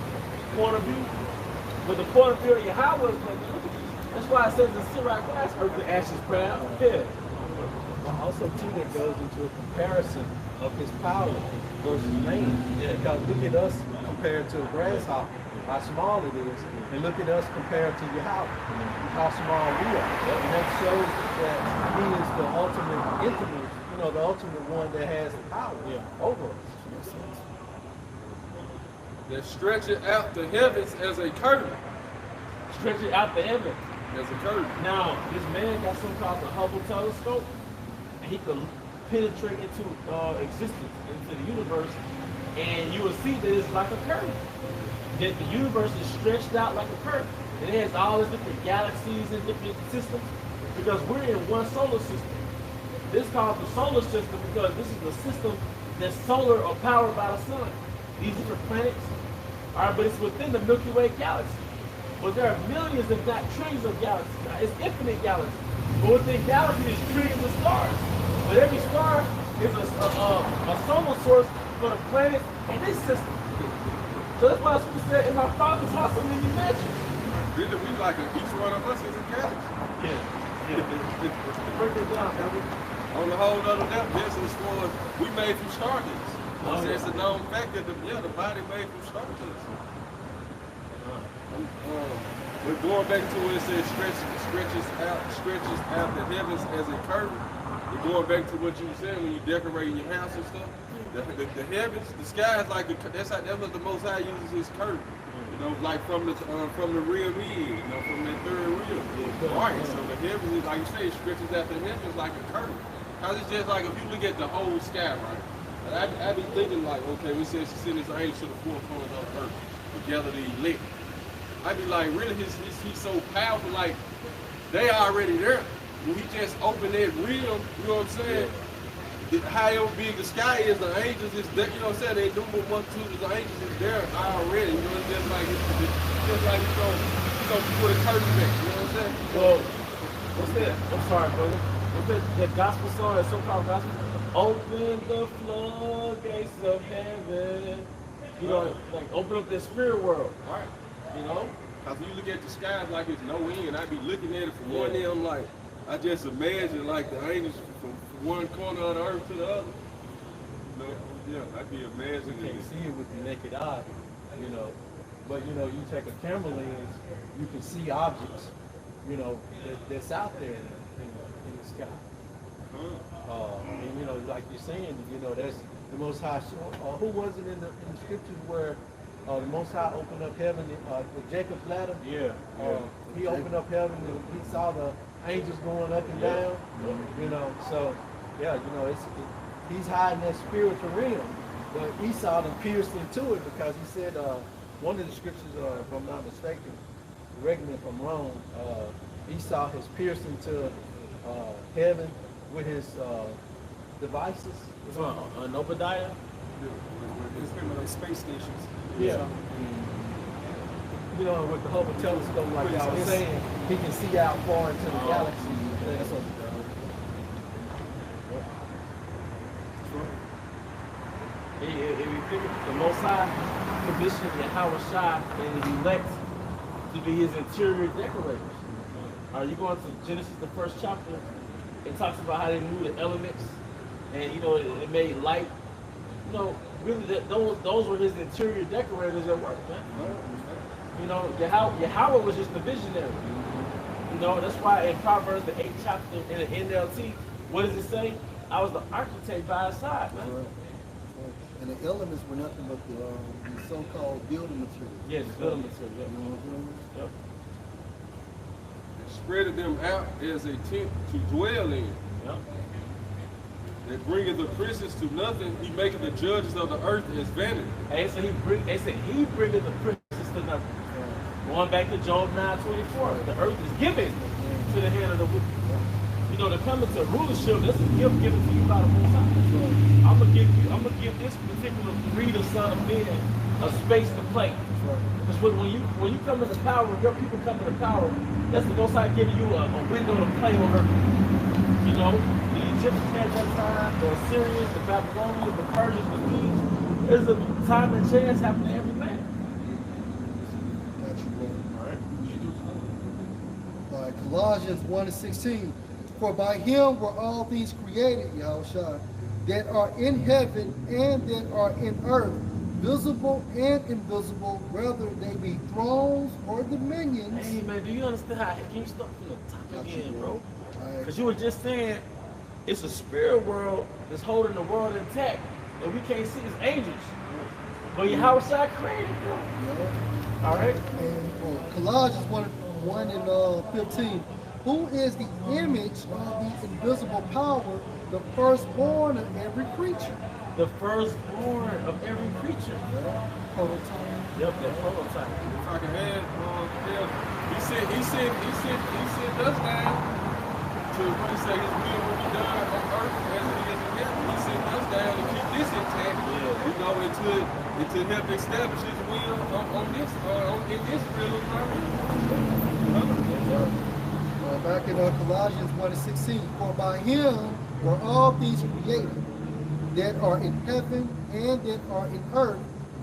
point of view. But the point of view of Yahweh is like, look at this. That's why it says in Sirach, glass, earth the ashes proud. Yeah. Also, too, that goes into a comparison of his power versus man. Yeah. Because look at us compared to a grasshopper, how small it is, and look at us compared to Yahweh, how small we are. And that shows that he is the ultimate intimate, the ultimate one that has the power over us. That stretcheth out the heavens as a curtain. Stretch it out the heaven. As a curtain. Now, this man got something called the Hubble telescope, and he could penetrate into existence, into the universe, and you will see that it's like a curtain. That the universe is stretched out like a curtain. And it has all these different galaxies and different systems, because we're in one solar system. This is called the solar system because this is the system that's solar or powered by the sun. These different planets, all right, but it's within the Milky Way galaxy. But there are millions, if not trillions of galaxies. Now, it's infinite galaxies. But within galaxies, there's trillions of stars. But every star is a solar source for the planets in this system. So that's why we said in my father's house so many mansions. Really, we like each one of us is a galaxy. Yeah. Break it down, baby. On the whole other level, this is for we made from stardust. It's a known fact that the body made from stardust. We're going back to where it says stretches out the heavens as a curtain. We're going back to what you were saying when you decorating your house and stuff. The heavens, the sky is like that's what the Most High uses his curtain. Like from the rear end, from that third rear. Right. So the heavens is like you say, it stretches out the heavens like a curtain. Cause it's just like if you look at the whole sky, right? And I be thinking like, okay, we said she sent his angel to the four corners of earth to gather the elect. I be like, really, he's so powerful. Like they already there. When he just opened that rim, you know what I'm saying? However big the sky is, the angels is there. You know what I'm saying? They do multitudes of the angels is there already. You know, it's just like you gonna put a curtain back. You know what I'm saying? Well, what's that? I'm sorry, brother. What's that gospel song, that so-called gospel? Open the floodgates of heaven. You know, like open up that spirit world. All right. You know? Cause when you look at the sky like it's no end, I be looking at it from one end, I'm like, I just imagine like the angels from one corner of the earth to the other. I'd be amazing. You can't see it with the naked eye, But you take a camera lens, you can see objects, that's out there in the sky. And like you're saying, that's the Most High. Who was it in the scriptures where the Most High opened up heaven with Jacob's ladder? Yeah. He opened up heaven and he saw the angels going up and down. So he's hiding that spiritual realm. But Esau them pierced into it because he said one of the scriptures, if I'm not mistaken, correct me if I'm wrong, Esau has pierced into heaven with his devices. An Obadiah? It's kind of like space stations. Yeah. With the Hubble telescope, like I was saying, he can see out far into the galaxy. That's what the Most High commissioned Yahweh Shai and the elect to be his interior decorators. Are you going to Genesis, the first chapter? It talks about how they knew the elements, and it made light. Really, those were his interior decorators at work, man. Yahweh was just the visionary. That's why in Proverbs, the 8th chapter in the NLT, What does it say? I was the architect by his side, man. Right. And the elements were nothing but the so-called building material. Yes, building material. You know what I'm saying? Yep. And spreaded them out as a tent to dwell in. Yep. That bringeth the princes to nothing, he maketh the judges of the earth as vanity. They said he bringeth the princes to nothing. Going back to Job 9:24, the earth is given to the hand of the wicked. You know, to come into rulership, that's a gift given to you by the Most High. I'm gonna give this particular breed of son of man a space to play. Because when you come into power, when your people come into power, that's the Most High giving you a window to play on earth. You know, the Egyptians had that time, the Assyrians, the Babylonians, the Persians, the Medes. There's a time and chance happening to every man. All right, Colossians 1:16. For by him were all things created, Yahushua, that are in heaven and that are in earth, visible and invisible, whether they be thrones or dominions. Hey man, do you understand how can you start from the top again, bro? Right. Because you were just saying it's a spirit world that's holding the world intact, and we can't see as angels. But Yahushua created them. Yeah. All right. And Colossians 1 and 15. Who is the image of the invisible power, the firstborn of every creature? The firstborn of every creature. Prototype. Yep, that prototype. If I can add, he sent us down to what he say his will will be done on earth as it is in heaven. He sent us down to keep this intact, you know, and to help establish his will in this real environment. Back in Colossians 1:16, for by him were all things created, that are in heaven and that are in earth,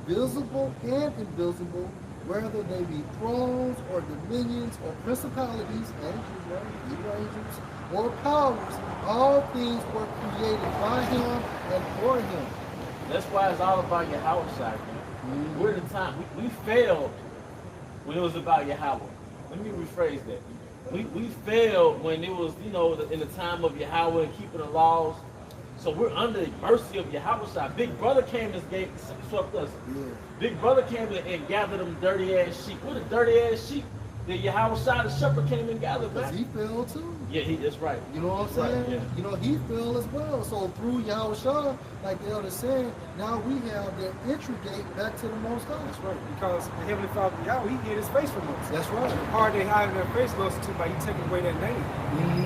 visible and invisible, whether they be thrones or dominions or principalities, angels, right? Evil angels, or powers, all things were created by him and for him. That's why it's all about Yahushua, man. We're in the time. We failed when it was about Yahweh. Let me rephrase that. We failed when it was, you know, in the time of Yahweh and keeping the laws. So we're under the mercy of Yahushua. Big brother came and swept us. Yeah. Big brother came and gathered them dirty ass sheep. What a dirty ass sheep that Yahushua the shepherd came and gathered, Because man. he fell too. Yeah, that's right. You know what I'm saying? Right, yeah. You know, he fell as well. So through Yahushua, like the elder said, now we have that entry gate back to the Most High. That's right. Because the Heavenly Father, Yahweh, he hid his face from us. That's right. The part they hide in their face goes to by he taking away that name.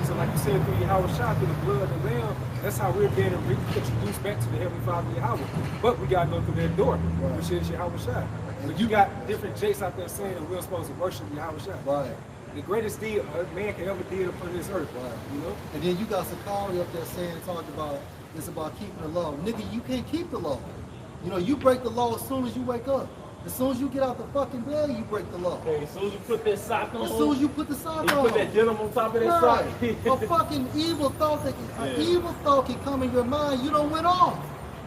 So like you said, through Yahushua, through the blood of the Lamb, that's how we're being reintroduced back to the Heavenly Father, Yahweh. But we got to go through that door, Right. which is Yahushua. But you got different jakes out there saying that we're supposed to worship Yahushua. Right. The greatest deed a man can ever do upon this earth. Right. You know? And then you got Sakari up there saying, talking about, it's about keeping the law. Nigga, you can't keep the law. You know, you break the law as soon as you wake up. As soon as you get out the fucking bed, you break the law. Hey, as soon as you put that sock on, As soon as you put the sock you on. put that denim on top of that Right. sock. A fucking evil thought can come in your mind, you don't went off.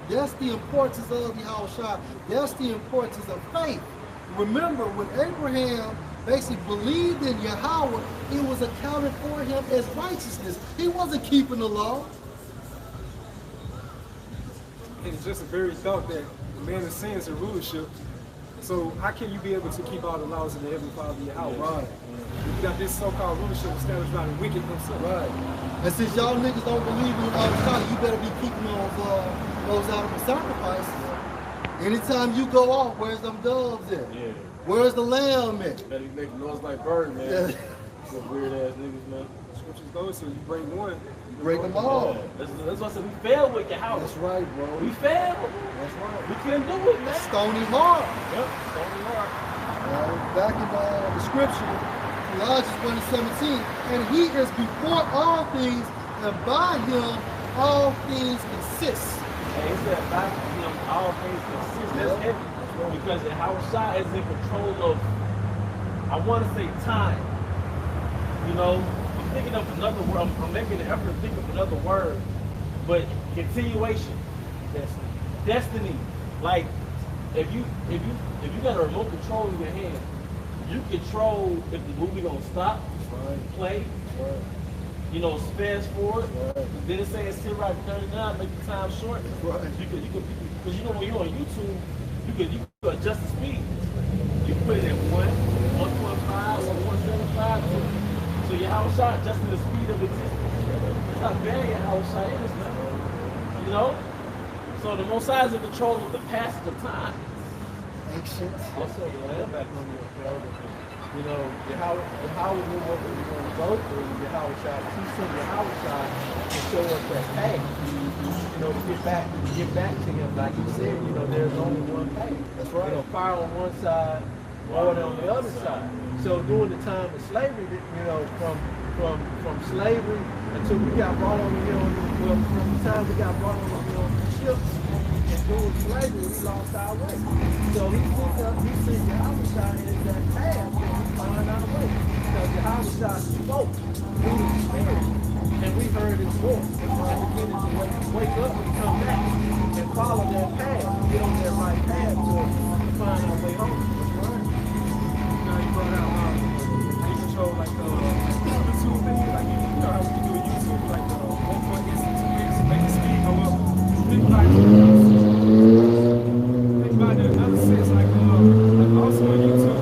That's the importance of Yahushua. That's the importance of faith. Remember, when Abraham basically believed in Yahweh, it was accounted for him as righteousness. He wasn't keeping the law. It's just a very thought that the man of sin is a rulership. So how can you be able to keep all the laws of the Heavenly Father Yahweh? Right. You got this so-called rulership established by the wicked themselves. Right. And since y'all niggas don't believe in all the time, you better be keeping those animal sacrifices. Anytime you go off, where's them doves at? Yeah. Where's the lamb at? Better be making noise like bird, man. Yeah. Some weird ass niggas, man. Scriptures go, so you bring one. Break them all. Yeah. That's why I said we failed with Yahweh. That's right, bro. We failed. That's right. We couldn't do it, man. Stony heart. Yep. Stony heart. Back in the scripture, Colossians 1:17, and he is before all things, and by him all things consist. And he said, by him all things consist. That's heavy. Because Yahushua is in control of, I want to say, time. You know, I'm thinking of another word. I'm making an effort to think of another word. But continuation. Destiny. Like, if you got a remote control in your hand, you control if the movie gonna stop, play, fast forward. Then it says sit right 39, make the time short. Right. Because when you're on YouTube, you can adjust the speed. You put it at 1.5 or 1.75. So your house shot adjusting the speed of existence. That's how bad your house shot is, man. So the Most High is in control of the passage of time. Ancient. Also, the land back on your elder. Yahweh knew what we were going to go through. Yahweh shot. He sent Yahweh shot to show us that path. To get back to him. Like you said, there's only one path. That's right. Fire on one side, water on the other side. So during the time of slavery, from slavery until we got brought over here from the time we got brought over here on the ships, and during slavery we lost our way. So he sent Yahweh shot in that path that we find our way. Because Yahweh shot spoke through the spirit, and we heard his voice. And beginning to wake up and come back and follow that path, get on that right path to find our way home. Now you brought out I used to show like YouTube things, like how we can do a YouTube, like 1.6 make the speed go up. Think about it in another sense, like also on YouTube,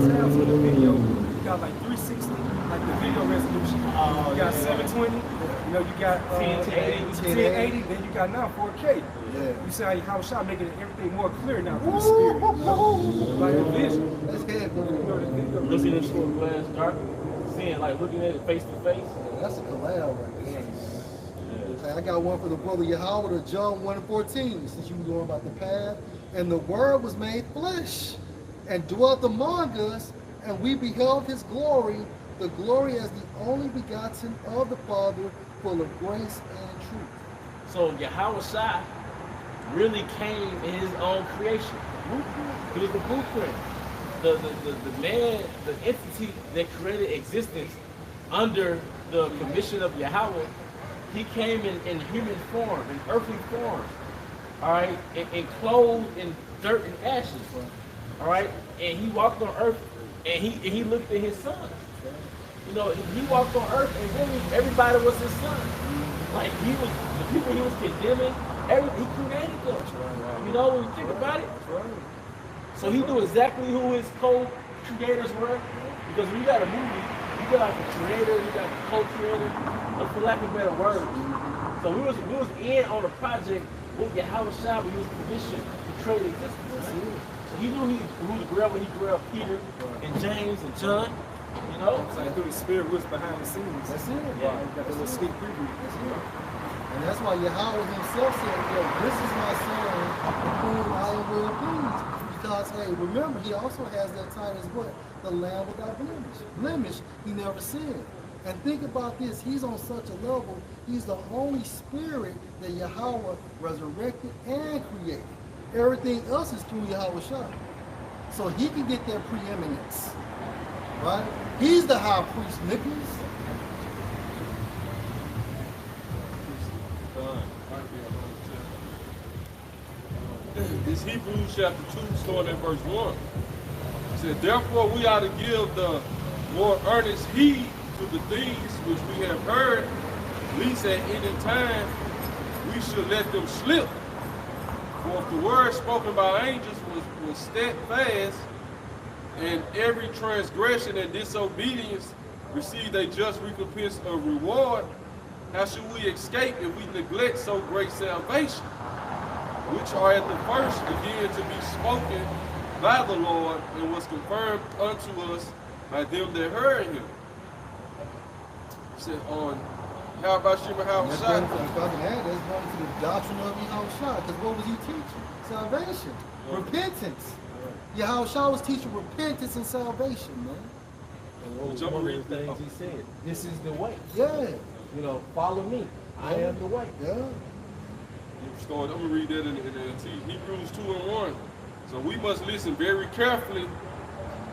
the tabs with the video, you got like 360, like the video resolution. You got 720, you got 1080, then you got now 4K. Yeah. You see how shot making everything more clear now through the spirit, like the vision. That's heavy. Looking into a glass dark, looking at it face to face. That's a collab right there. Hey, I got one for the brother Yahweh to John 1:14, since you were going about the path. And the word was made flesh and dwelt among us, and we beheld his glory, the glory as the only begotten of the Father, full of grace and truth. So Yahweh Shai really came in his own creation. He was the blueprint. The man, the entity that created existence under the commission of Yahweh, he came in human form, in earthly form, all right, and clothed in dirt and ashes, all right, and he walked on earth, and he looked at his son. He walked on earth, and really everybody was his son. Like the people he was condemning, he created them. When you think about it. So he knew exactly who his co-creators were, because when you got a movie, you got like a creator, you got a co-creator, for lack of better words. So we was in on a project with Yahweh Shai, we was commissioned to create existence. So he knew who the grabbed when he grabbed Peter and James and John. So through the spirit was behind the scenes. That's it. Yeah, you got the little sneak preview. That's it. And that's why Yahweh himself said, this is my son, whom I am well pleased. Because, hey, remember, he also has that title as what? The Lamb without blemish. He never sinned. And think about this, he's on such a level, he's the Holy Spirit that Yahweh resurrected and created. Everything else is through Yahweh Shai. So he can get that preeminence. Right? He's the high priest, Nicholas. It's Hebrews chapter 2, starting at verse 1. It said, therefore we ought to give the more earnest heed to the things which we have heard, lest at any time we should let them slip. For if the word spoken by angels was steadfast, and every transgression and disobedience received a just recompense of reward, how should we escape if we neglect so great salvation, which are at the first again to be spoken by the Lord, and was confirmed unto us by them that heard him? He said, how about Shema That's going to the doctrine of Yahweh Shai, because what was he teaching? Salvation, repentance. Yahweh Shai was teaching repentance and salvation, man. And what was one of the things he said? This is the way. Yeah. Follow me. I am the way. Yeah. I'm going to read that in Hebrews 2:1. So we must listen very carefully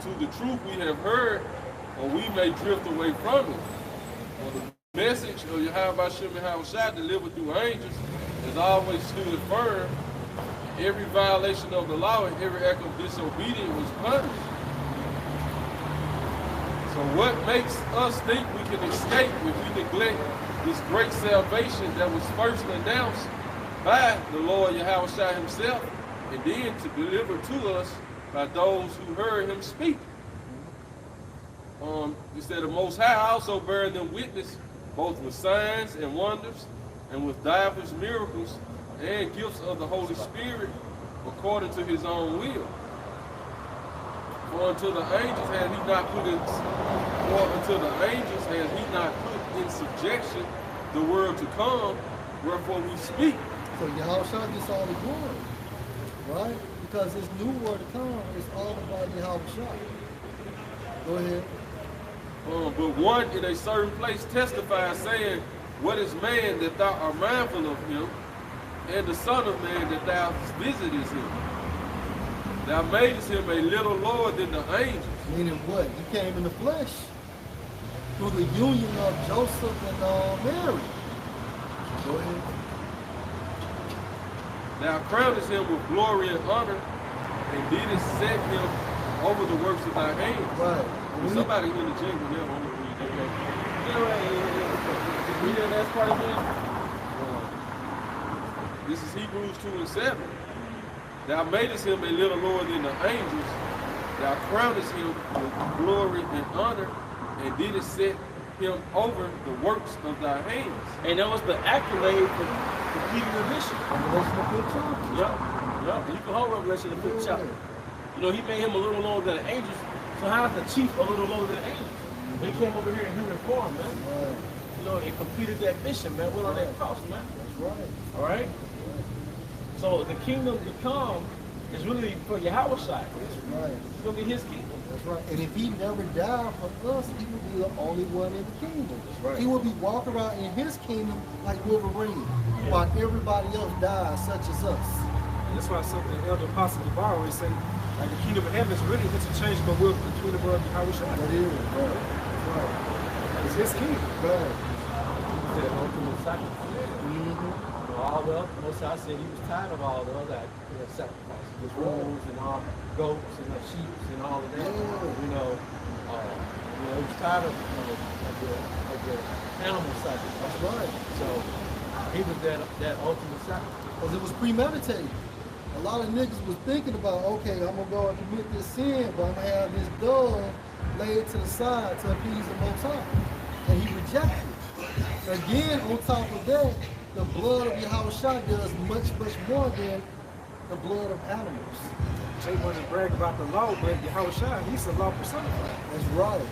to the truth we have heard, or we may drift away from it. For the message of Yahweh Shai delivered through angels has always stood firm. Every violation of the law and every act of disobedience was punished. So So what makes us think we can escape if we neglect this great salvation that was first announced by the Lord Yahushua himself, and then to deliver to us by those who heard him speak? He said, the Most High also bear them witness, both with signs and wonders, and with divers miracles and gifts of the Holy Spirit, according to his own will. For unto the angels has he not put in, in subjection the world to come, wherefore we speak. So Yahushua gets all the glory, right? Because this new world to come is all about Yahushua. Go ahead. But one in a certain place testifies, saying, what is man that thou art mindful of him, and the Son of Man that thou visitest him? Thou madest him a little lower than the angels. Meaning what? He came in the flesh through the union of Joseph and Mary. Go ahead. Thou crownest him with glory and honor, and didst set him over the works of thy hands. Right. Somebody in the gym with him. Read that last part again. This is Hebrews 2:7. Thou madest him a little lower than the angels. Thou crownest him with glory and honor, and didst set him over the works of thy hands. And that was the accolade for completing the mission. Revelation the 5th chapter. Yep. You can hold Revelation the 5th chapter. You know, he made him a little lower than the angels. So how's the chief a little lower than the angels? They came over here in human form, man. Right. You know, they completed that mission, man. Went on that cross, man. That's right. All right? So the kingdom to come is really for Yahushua. That's right. It's going to be his kingdom. That's right. And if he never died for us, he would be the only one in the kingdom. That's right. He would be walking around in his kingdom like Wolverine, while everybody else dies, such as us. And that's why something Elder Apostle Debar always say, like the kingdom of heaven is really interchangeable with between the world and Yahushua. That is right. That's right. It's his kingdom. Right. The ultimate sacrifice. All the other, Most I said he was tired of all the other sacrifices, the wolves and all goats and the sheep and all of that. You know, he was tired of the animal sacrifice. That's right. So he was that ultimate sacrifice. Because it was premeditated. A lot of niggas was thinking about, okay, I'm gonna go and commit this sin, but I'm gonna have this dove laid to the side to appease the Most High. And he rejected it. Again, on top of that, the blood of Yahushua does much, much more than the blood of animals. They want to brag about the law, but Yahushua, he's the law personified. That's right.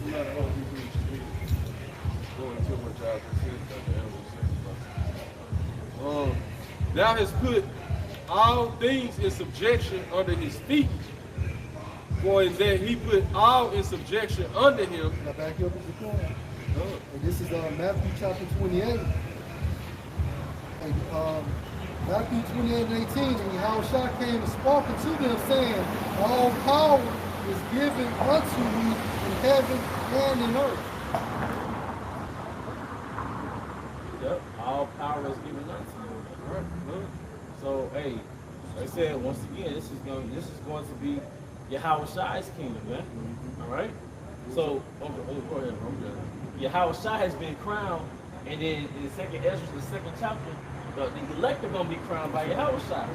No matter how we reach, going too much out of the animal sacrifice. Thou hast put all things in subjection under his feet. For in that he put all in subjection under him. Now back up as you can. And this is Matthew chapter 28. And Matthew 28 and 18. And Yahushua came and spoke to them, saying, all power is given unto me in heaven and in earth. Yep, all power is given unto you. Right. So, hey, like I said, once again, this is going to be Yahushua's kingdom, man. All right. So, go ahead, bro. Yahushua has been crowned, and then in the second Ezra, the second chapter, the elect are going to be crowned by Yahushua.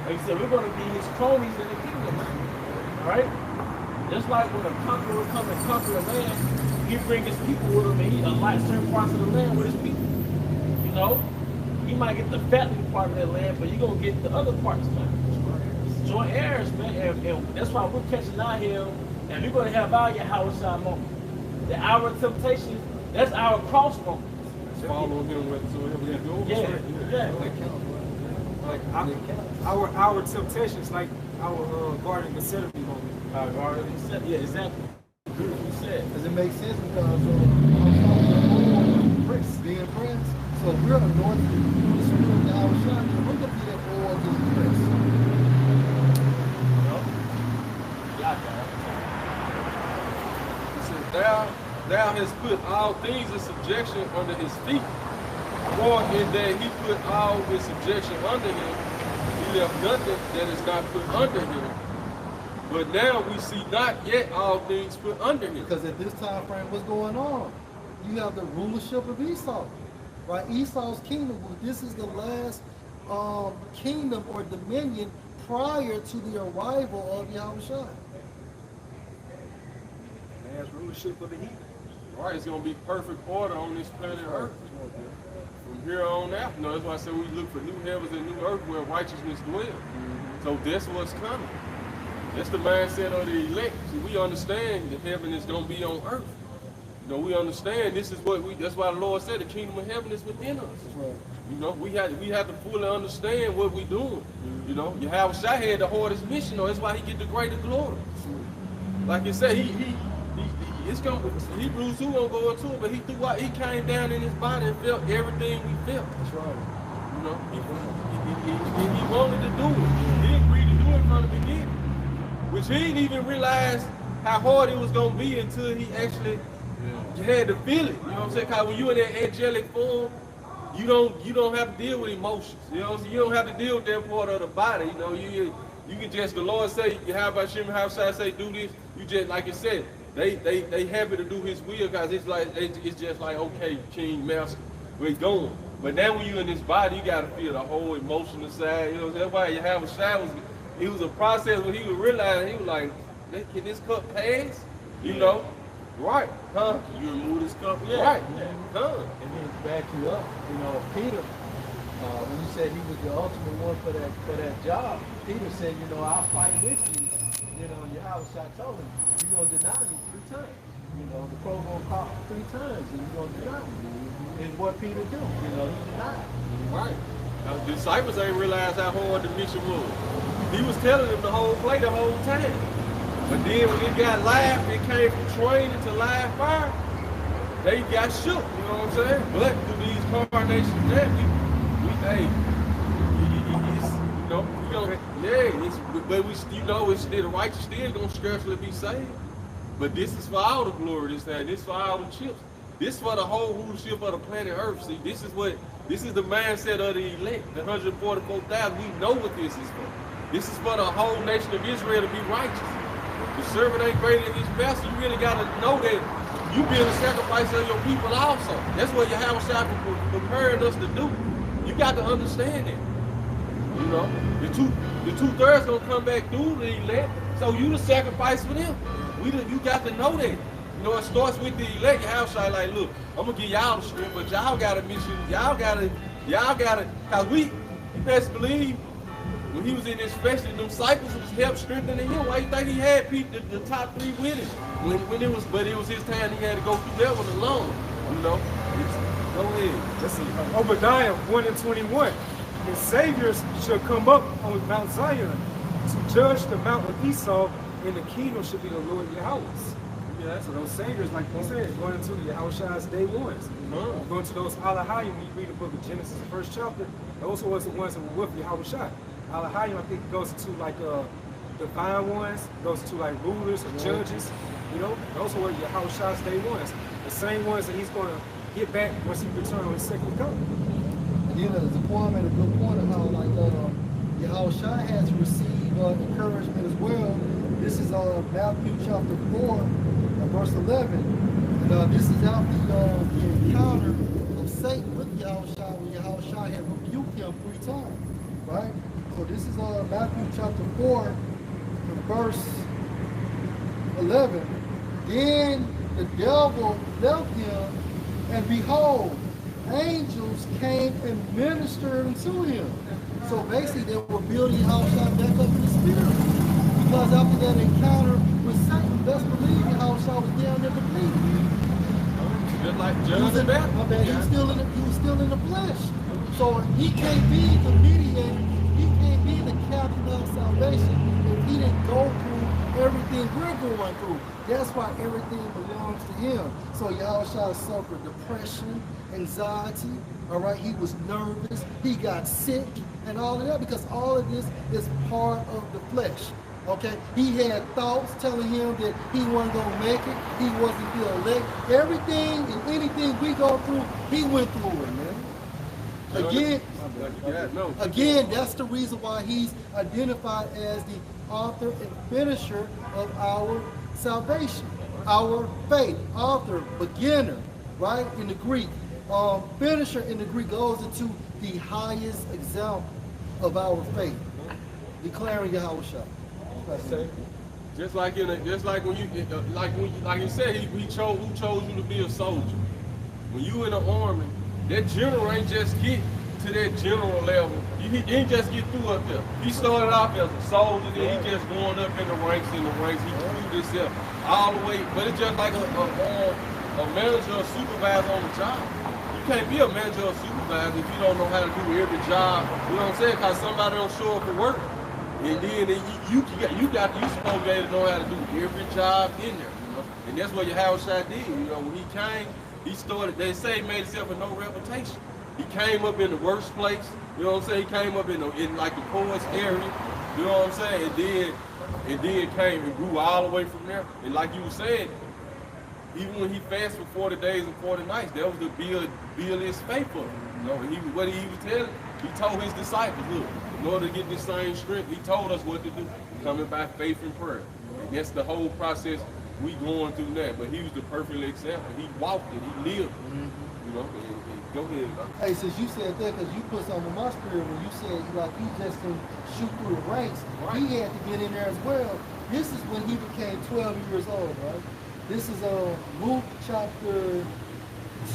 Like I said, we're going to be his cronies in the kingdom, man. All right. Just like when a conqueror comes and conquer a land, he brings his people with him, and he aligns certain parts of the land with his people. You know, he might get the fattening part of that land, but you're going to get the other parts, man. Joint heirs, man, and that's why we're catching out here, and we're going to have our Yahushua moment. The hour of temptation, that's our cross moment. Follow him whatsoever he goes. Yeah. Like our temptation is like our Garden of Gethsemane moment. Our Garden of Gethsemane, yeah, exactly. You said. Does it make sense? Because being pressed. So we're anointed through the Spirit of Yahushua, and we're going to be that oil getting pressed. Thou hast put all things in subjection under his feet. For in that he put all in subjection under him, he left nothing that is not put under him. But now we see not yet all things put under him. Because at this time frame, what's going on? You have the rulership of Esau, right? Esau's kingdom. This is the last kingdom or dominion prior to the arrival of Yahushua. Last rulership of the heathen. All right, it's going to be perfect order on this planet Earth. From here on out, you know, that's why I said we look for new heavens and new earth where righteousness dwells. So that's what's coming. That's the mindset of the elect. See, we understand that heaven is going to be on earth. You know, we understand this is what that's why the Lord said the kingdom of heaven is within us. Right. You know, we have to fully understand what we're doing. You know, Yahushua had the hardest mission, though. That's why he get the greater glory. Like you said, it's gonna Hebrews 2 won't go into it, but he came down in his body and felt everything we felt. That's right. You know, he wanted to do it. He agreed to do it from the beginning, which he didn't even realize how hard it was gonna be until he actually had to feel it. You know what I'm saying? Because when you're in that angelic form, you don't have to deal with emotions. You know what I'm saying? You don't have to deal with that part of the body. You know, you can just, the Lord say, how about Shem, how should I say, do this? You just, like you said, they happy to do his will because it's just like, okay, King, Master, we're going. But now when you're in this body, you got to feel the whole emotional side. You know, that's why you have a shower. It was a process when he was realizing, he was like, can this cup pass? You know? Right. Huh? You remove this cup? Yeah. Right. Yeah. Huh? And then to back you up, you know, Peter, when you said he was the ultimate one for that job, Peter said, you know, I'll fight with you. You know, Yahushua told him, you're going to deny me 3 times. You know, the crow going to call 3 times and you're going to deny me. And what Peter do? You know, he denied. Right. Now, the disciples ain't realized how hard the mission was. He was telling them the whole play the whole time. But then when it got live, it came from training to live fire, they got shook, you know what I'm saying? But through these carnations there, the righteous still gonna scarcely be saved. But this is for all the glory this time. This is for all the chips. This is for the whole rulership of the planet Earth. See, this is the mindset of the elect, the 144,000. We know what this is for. This is for the whole nation of Israel to be righteous. The servant ain't greater than his master. You really got to know that you being a sacrifice of your people also. That's what Yahushua preparing us to do. You got to understand that. You know, the 2/3 gonna come back through the elect, so you the sacrifice for them. You got to know that. You know, it starts with the elect. Yahushua like, look, I'm gonna give y'all the strength, but y'all got a mission. Y'all gotta, cause you best believe. When he was in his flesh, the disciples was help strengthening him. Why you think he had the top 3 with him? But it was his time. He had to go through that one alone. You know. Go ahead. Let's see. Obadiah 1:21. His saviors shall come up on Mount Zion to judge the mount of Esau, and the kingdom should be the Lord Yahweh's. Yeah, so those saviors, like you said, going into the Yahushua's day ones. Going to those Alahayim, when you read the book of Genesis, the 1st chapter, those was the ones that were with Yahushua. Alahayim, I think, goes to like divine ones, goes to like rulers or judges. You know, those were Yahushua's day ones. The same ones that he's going to get back once he returns on his second coming. You know, the poem made a good point of how like Yahushua has received encouragement as well. This is Matthew chapter 4, verse 11. And this is after the encounter of Satan with Yahushua when Yahushua had rebuked him 3 times. Right? So this is Matthew chapter 4, verse 11. Then the devil left him, and behold, angels came and ministered unto him. So basically they were building Yahushua back up in the spirit. Because after that encounter with Satan, best believe Yahushua was down there completely. Just like John the Baptist. He was still in the flesh. So he can't be the mediator, he can't be the captain of salvation if he didn't go through everything we're going through. That's why everything belongs to him. So Yahushua suffered depression, anxiety, all right? He was nervous, he got sick, and all of that, because all of this is part of the flesh, okay? He had thoughts telling him that he wasn't going to make it, he wasn't the elect. Everything and anything we go through, he went through it, man. Again, No. again, that's the reason why he's identified as the author and finisher of our salvation, our faith. Author, beginner, right? In the Greek. Finisher in the Greek goes into the highest example of our faith, declaring Yahweh Shah. Just like when you said, who chose you to be a soldier. When you in the army, that general ain't just get to that general level. He didn't just get through up there. He started off as a soldier, then he just going up in the ranks. He grew himself all the way. But it's just like a manager or supervisor on the job. You can't be a manager or supervisor if you don't know how to do every job. You know what I'm saying? Because somebody don't show up for work. And then you supposed to be able to know how to do every job in there, you know. And that's what Yahweh Shai did, you know. When he came, he started. They say he made himself a no reputation. He came up in the worst place, you know what I'm saying. He came up in like the poorest area, you know what I'm saying. And then came and grew all the way from there. And like you were saying, even when he fasted for 40 days and 40 nights, that was to build his faith up. You know, what he was telling, he told his disciples, look, in order to get this same strength, he told us what to do, coming by faith and prayer. And that's the whole process we going through that. But he was the perfect example. He walked it, he lived it. You know, and go ahead. Hey, since you said that, because you put something in my spirit when you said like he just didn't shoot through the ranks, he had to get in there as well. This is when he became 12 years old, right? This is Luke chapter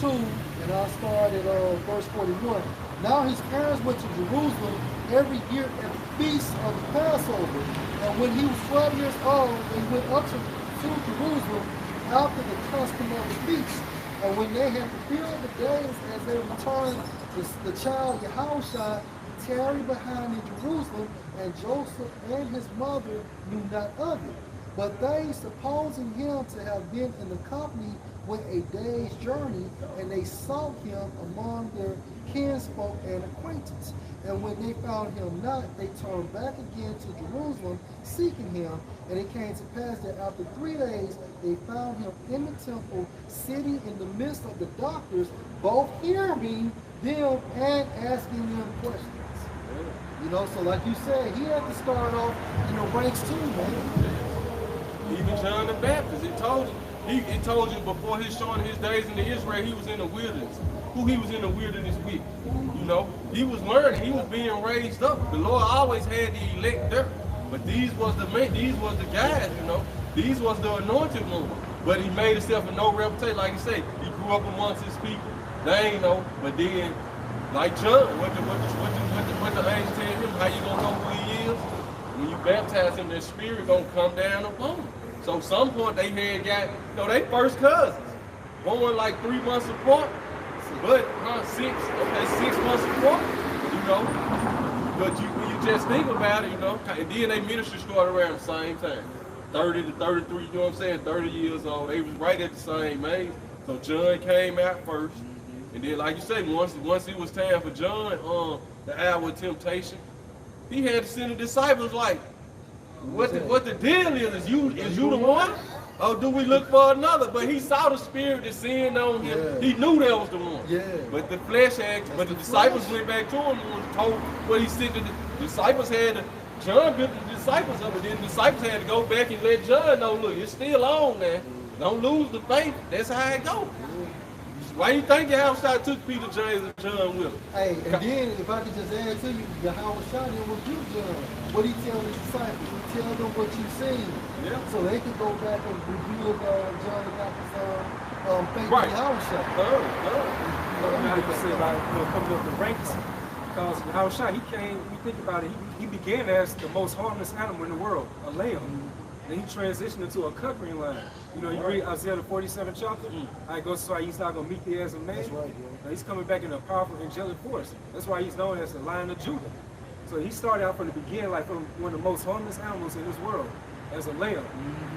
2, and I'll start at verse 41. Now his parents went to Jerusalem every year at the feast of the Passover. And when he was 12 years old, they went up to Jerusalem after the custom of the feast. And when they had fulfilled the days as they returned, the child Yahushua tarried behind in Jerusalem, and Joseph and his mother knew not of it. But they, supposing him to have been in the company, went a day's journey, and they sought him among their kinsfolk and acquaintance. And when they found him not, they turned back again to Jerusalem, seeking him. And it came to pass that after 3 days, they found him in the temple, sitting in the midst of the doctors, both hearing them and asking them questions. You know, so like you said, he had to start off in the ranks too, man. Even John the Baptist, it told you before his showing his days in the Israel, he was in the wilderness. Who he was in the wilderness with, you know? He was learning, he was being raised up. The Lord always had the elect there. But these was the guys, you know. These was the anointed ones. But he made himself a no reputation. Like he said, he grew up amongst his people. They ain't know. But then, like John, what the angel tell him, how you gonna know who he is? When you baptize him, their spirit gonna come down upon him. So some point they had got, you know, they first cousins. One like 3 months apart, but 6 months apart, you know. But when you just think about it, you know, and then they ministry started around the same time. 30 to 33, you know what I'm saying, 30 years old. They was right at the same age. So John came out first. And then like you say, once it was time for John, the hour of temptation, he had to send the disciples like, what the deal is you the one? Or do we look for another? But he saw the spirit descend on him. Yeah. He knew that was the one. Yeah. But the flesh act, but the disciples went back to him and was told what he said. The disciples had to, John built the disciples up, and then the disciples had to go back and let John know, look, it's still on now. Don't lose the faith. That's how it goes. Why you think Yahweh took Peter, James, and John with him? Hey, and then if I could just add to you, Yahweh didn't rebuke John. What he tell his disciples? He tell them what you seen. Yeah. So they could go back and rebuild John the Baptist's faith in Yahweh. Now you can say about coming up the ranks, because Yahweh, he came, when you think about it, he began as the most harmless animal in the world, a lamb. Then he transitioned into a conquering lion. You know, you read Isaiah the 47th chapter, it goes so he's not going to meet thee as a man. That's right, yeah. He's coming back in a powerful angelic force. That's why he's known as the Lion of Judah. So he started out from the beginning like from one of the most harmless animals in this world, as a lamb.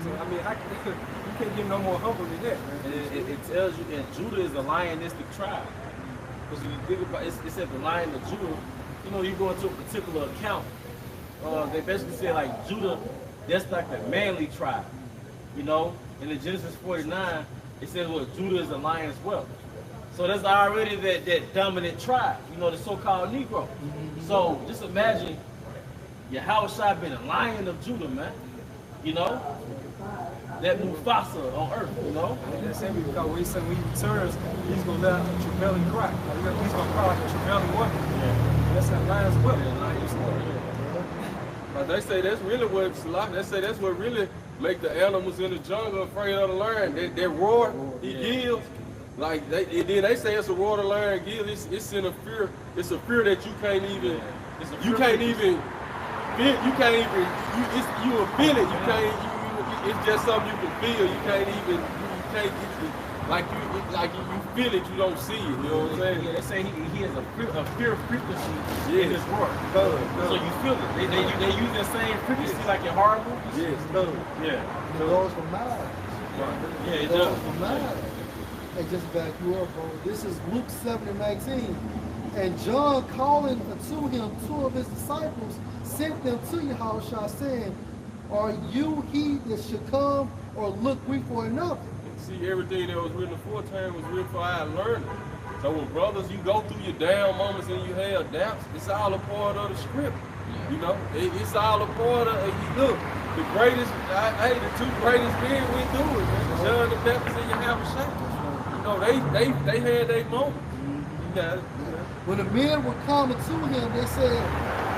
So I mean, you can't get no more humble than that, man. And it tells you that Judah is a lionistic tribe. Because when you think about it, it said the Lion of Judah, you know, you go into a particular account, they basically say like Judah, that's like the manly tribe, you know. And in Genesis 49, it says, well, Judah is a lion as well. So there's already that dominant tribe, you know, the so-called Negro. So just imagine Yahushua been a lion of Judah, man. You know? That Mufasa on earth, you know? And that's it, because when he returns, he's going to let a travailing cry. He's going to cry like a travailing woman. Yeah. That's that lion's whip. But they say that's really what they say that's what really make the animals in the jungle afraid of the lion. That roar he gives, like and then they say it's a roar the lion gives. It's in a fear. It's a fear that you can't even. You can't even feel. You can't even. You will feel it. You can't. It's just something you can feel. You can't even. You can't. Like you feel it, you don't see it. You know what I'm saying? Yeah, they say he has a pure frequency in his roar. So you feel it. They use that same frequency like in horrible. Yes. Yeah. It goes for miles. Yeah, it It goes does. for miles. Hey, just back you up, bro. This is Luke 7:19. And John calling to him 2 of his disciples sent them to Yahushua saying, are you he that should come, or look we for another? See, everything that was written aforetime was written for our learning. So when brothers, you go through your down moments and you have doubts, it's all a part of the script. You know, it's all a part of, look, the greatest, the 2 greatest men we do it, man. John the Baptist and Yahushua. You know, they had their moments. You got it. When the men were coming to him, they said,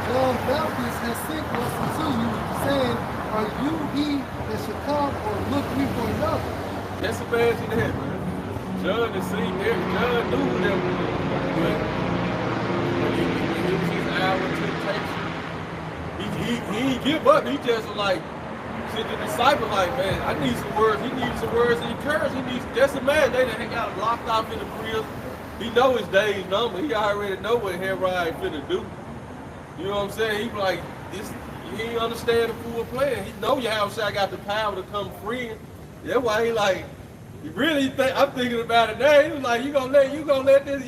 John Baptist has sent us unto you, saying, are you he that should come, or look we for another? Just imagine that, man. John had seen everything. John knew that when it was his hour of temptation, he didn't give up. He just like, to the disciples like, man, I need some words. He needs some words of encouragement. He needs, just imagine, they got him locked off in the prison. He know his day's number. He already know what Herod finna do. You know what I'm saying? He like, this, he ain't understand the full plan. He know Yahushua got the power to come free. That's why he like, he really think, I'm thinking about it now. He was like, you gonna let this,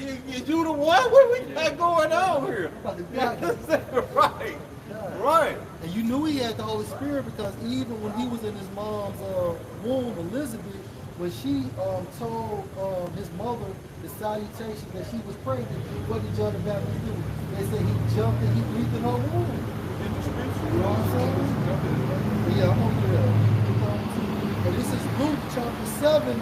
you the one? What we got going on here? Right, right. And you knew he had the Holy Spirit, because even when he was in his mom's womb, Elizabeth, when she told his mother the salutation that she was pregnant, what did John the Baptist do? They said he jumped and he breathed in her womb. In the scripture, You know what I'm saying? Yeah, I'm gonna do that. And this is Luke chapter 7.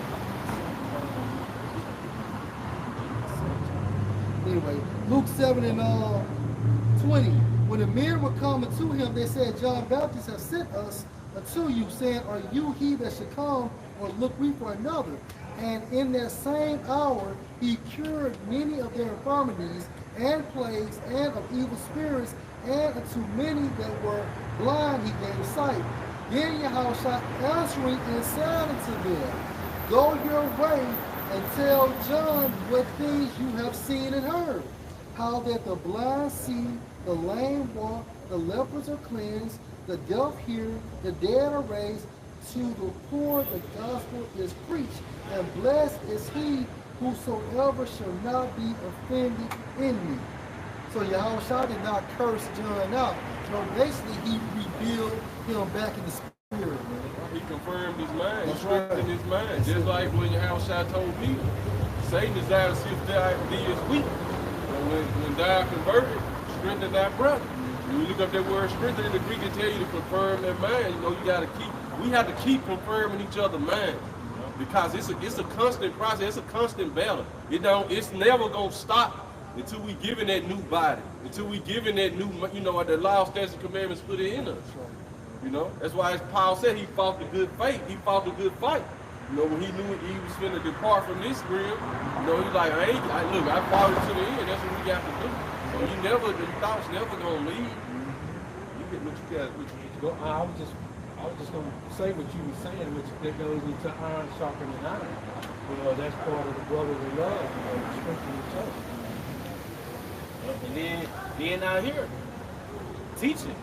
Anyway, Luke 7:20. When the men were coming to him, they said, John Baptist has sent us unto you, saying, are you he that should come, or look we for another? And in that same hour he cured many of their infirmities and plagues and of evil spirits, and unto many that were blind he gave sight. Then Yahushua answering and said unto them, go your way and tell John what things you have seen and heard, how that the blind see, the lame walk, the lepers are cleansed, the deaf hear, the dead are raised, to the poor the gospel is preached, and blessed is he whosoever shall not be offended in me. So Yahushua did not curse John out. No, basically he revealed him back in the spirit, man. He confirmed his mind. He That's strengthened right. his mind. That's Just it. like when Yahushua told Peter, Satan desires to sift thee as wheat. When thou converted, strengthen thy brother. When you look up that word strengthen in the Greek, it tell you to confirm that mind. You know, you gotta keep, we have to keep confirming each other's mind. Because it's a constant process, it's a constant battle. It's never gonna stop until we given that new body, until we given that new, you know, the law, statutes, and commandments put it in us. You know, that's why as Paul said, he fought the good fight. He fought the good fight. You know, when he knew he was going to depart from this realm, you know, he's like, look, I fought it to the end. That's what we got to do. So the thoughts never gonna leave. You get what you got. I was just gonna say what you were saying, which that goes into iron sharpening iron. You know, that's part of the brotherly love, you know, strengthening each other. And then being out here, teaching,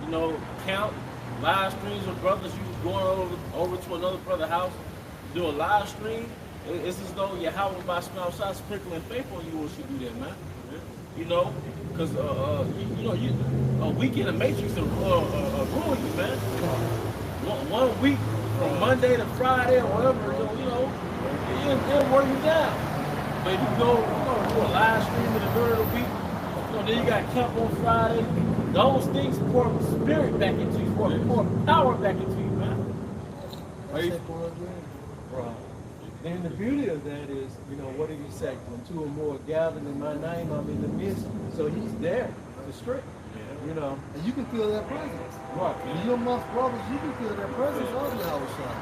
you know, count, live streams with brothers. You going over to another brother's house, do a live stream. It's as though your house by outside sprinkling faith on you once you do that, man. You know, because a week in the matrix will ruin you, man. 1 week from Monday to Friday or whatever, you know, it'll wear you down. But you go do a live stream in the middle of the week. You know, then you got camp on Friday. Those things pour spirit back into you, pour power back into you, man. Right. Right. And the beauty of that is, you know, what did he say? When two or more are gathered in my name, I'm in the midst. So he's there to strength. You know. And you can feel that presence. Right. When you're amongst brothers, you can feel that presence of the House shot.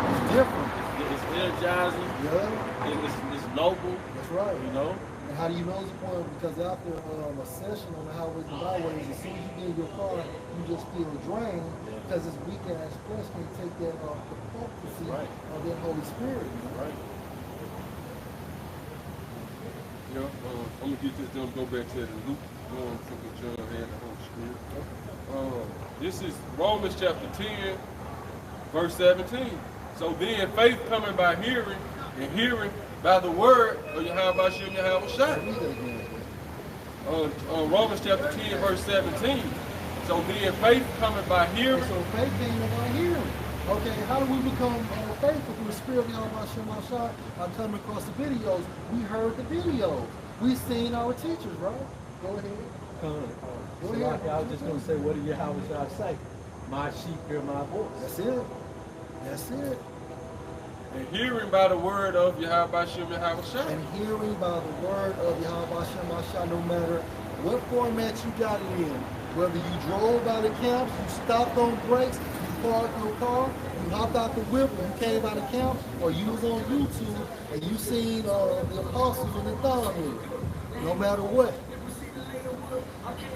It's different. It's energizing. Yeah. It's noble. That's right. You know. And how do you know it's important? Because after a session on the highways and byways, as soon as you get in your car, you just feel drained because this weak ass flesh can't take that the potency of that Holy Spirit. Right. Yeah, I'm gonna get this done. Go back to the Luke going from the John had the Holy Spirit. This is Romans chapter 10, verse 17. So then, faith coming by hearing, and hearing by the word of Yahweh Shem Yahweh Shai. Romans chapter 10, verse 17. So then, faith coming by hearing. So faith came by hearing. Okay, how do we become faithful through the Spirit of Yahweh Shem Shai? I'm coming across the videos. We heard the videos. We seen our teachers, right? Go ahead. Go ahead. I was just going to say, what did Yahweh say? My sheep hear my voice. That's it. That's it. And hearing by the word of Yahweh Shem Yahweh Shai. And hearing by the word of Yahweh Shem Shai, no matter what format you got it in, whether you drove by the camps, you stopped on brakes, you parked your car, you hopped out the whip and you came by the camp, or you was on YouTube and you seen the apostles and the thought no matter what.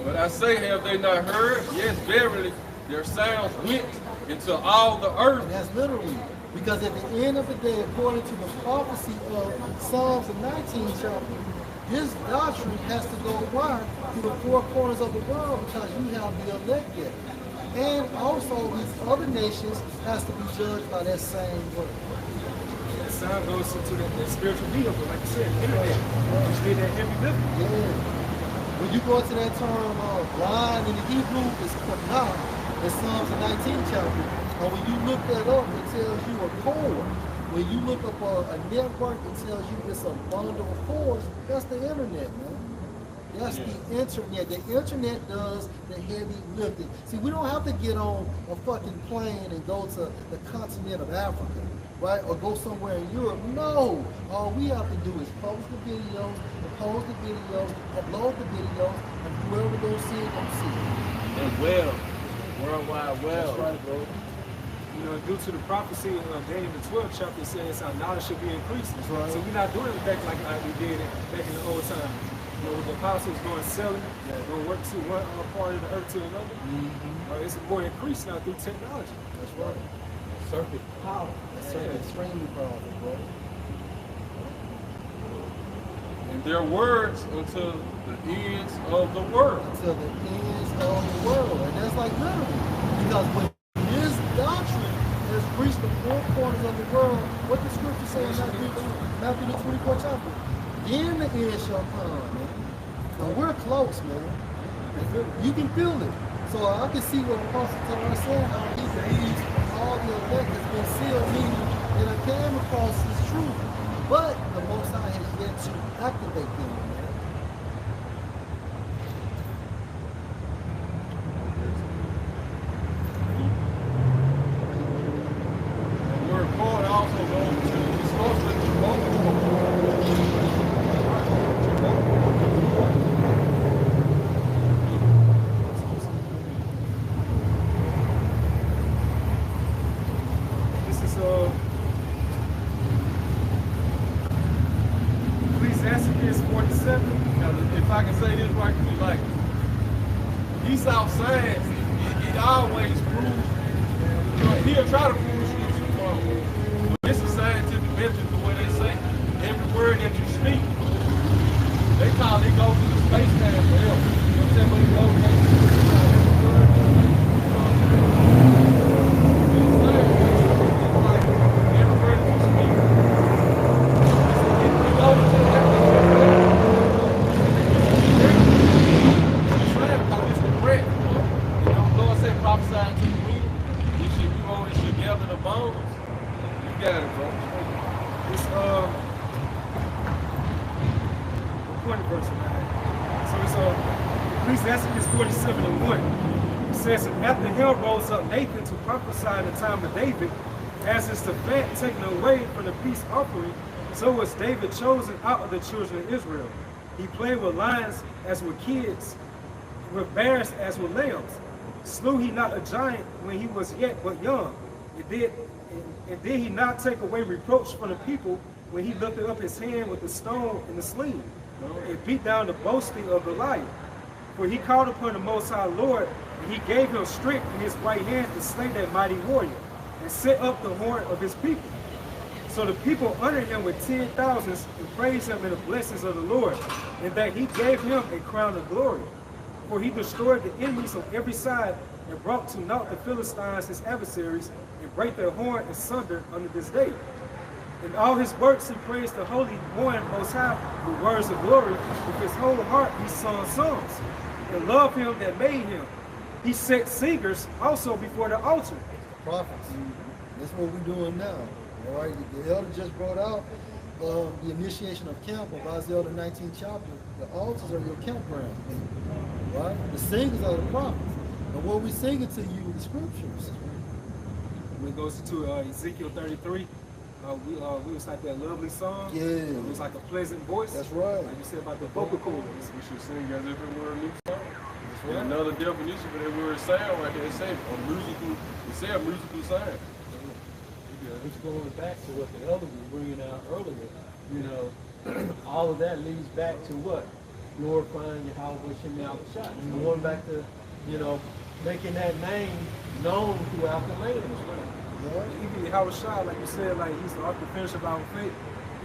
But I say, have they not heard? Yes, verily, their sounds went into all the earth. And that's literally, because at the end of the day, according to the prophecy of Psalms the 19th chapter, this doctrine has to go wide to the four corners of the world because you have the elect yet. And also these other nations has to be judged by that same word. That sound goes into the spiritual vehicle, like you said, internet. Which did that heavy lifting. Yeah. When you go into that term blind in the Hebrew, it's kanah. It's Psalms the 19th chapter. And when you look that up, it tells you a cord. When you look up a network, it tells you it's a bundle of cords. That's the internet, man. That's the internet. The internet does the heavy lifting. See, we don't have to get on a fucking plane and go to the continent of Africa, right? Or go somewhere in Europe. No. All we have to do is post the videos, upload the videos, and whoever goes see it, go see it. And well, worldwide well. That's right, bro. You know, due to the prophecy of Daniel the 12th chapter, it says our knowledge should be increased. That's right. So we're not doing it back like we did it back in the old time. You know, with the apostles going selling, going work to one part of the earth to another. It's more increased now through technology. That's right. Circuit power. That's right. Extremely powerful, bro. And their words unto the ends of the world. Until the ends of the world. And that's like literally. Because when this doctrine has reached the four corners of the world, what the scripture says in Matthew the 24th chapter, then the end shall come, man. And we're close, man. You can feel it. So I can see what Apostle Torah said, how he believes all the elect has been sealed, meaning that I came across his truth. But the Most High has yet to activate them, man. The word called also goes to, it's supposed to be This is Ecclesiastes 47. Now, if I can say this right quick, like, these outside, it always proves, you know, he'll try to prove scripture wrong. But it's a scientific method the way they say, every word that you speak, they call it goes to the space-time forever. You know what I'm saying? But it goes to every word that you speak, it goes to prophesied to the wind. You only should gather the bones. You got it, bro. It's important verse 9. So it's Ecclesiastes 47:1. It says, and after him rose up Nathan to prophesy in the time of David, as is the fat taken away from the peace offering, so was David chosen out of the children of Israel. He played with lions as with kids, with bears as with lambs. Slew he not a giant when he was yet but young? And did he not take away reproach from the people when he lifted up his hand with the stone and the sling, and beat down the boasting of Goliath? For he called upon the Most High Lord, and he gave him strength in his right hand to slay that mighty warrior, and set up the horn of his people. So the people honored him with 10,000s and praised him in the blessings of the Lord, and that he gave him a crown of glory. For he destroyed the enemies on every side, and brought to naught the Philistines his adversaries, and brake their horn asunder unto this day. In all his works he praised the Holy One Most High with words of glory. With his whole heart he sung songs, and loved him that made him. He set singers also before the altar. Prophets. That's what we're doing now. All right. The elder just brought out the initiation of camp of Isaiah the 19th chapter. The altars are your campground. Right? The singers are the prophets. And what we singing to you, the scriptures. When it goes to Ezekiel 33, we was like that lovely song. Yeah. It was like a pleasant voice. That's right. Like you said about the vocal cords. We should sing as if it were a new song. That's And right. another definition for that word sound right there, it say a musical sound. Which goes back to what the elder was bringing out earlier. You know, all of that leads back to what? Glorifying Yahweh Shem Yahushua. Going back to, you know, making that name known throughout the land. Even Howard Shaw, like you said, like he's the author finisher of our faith.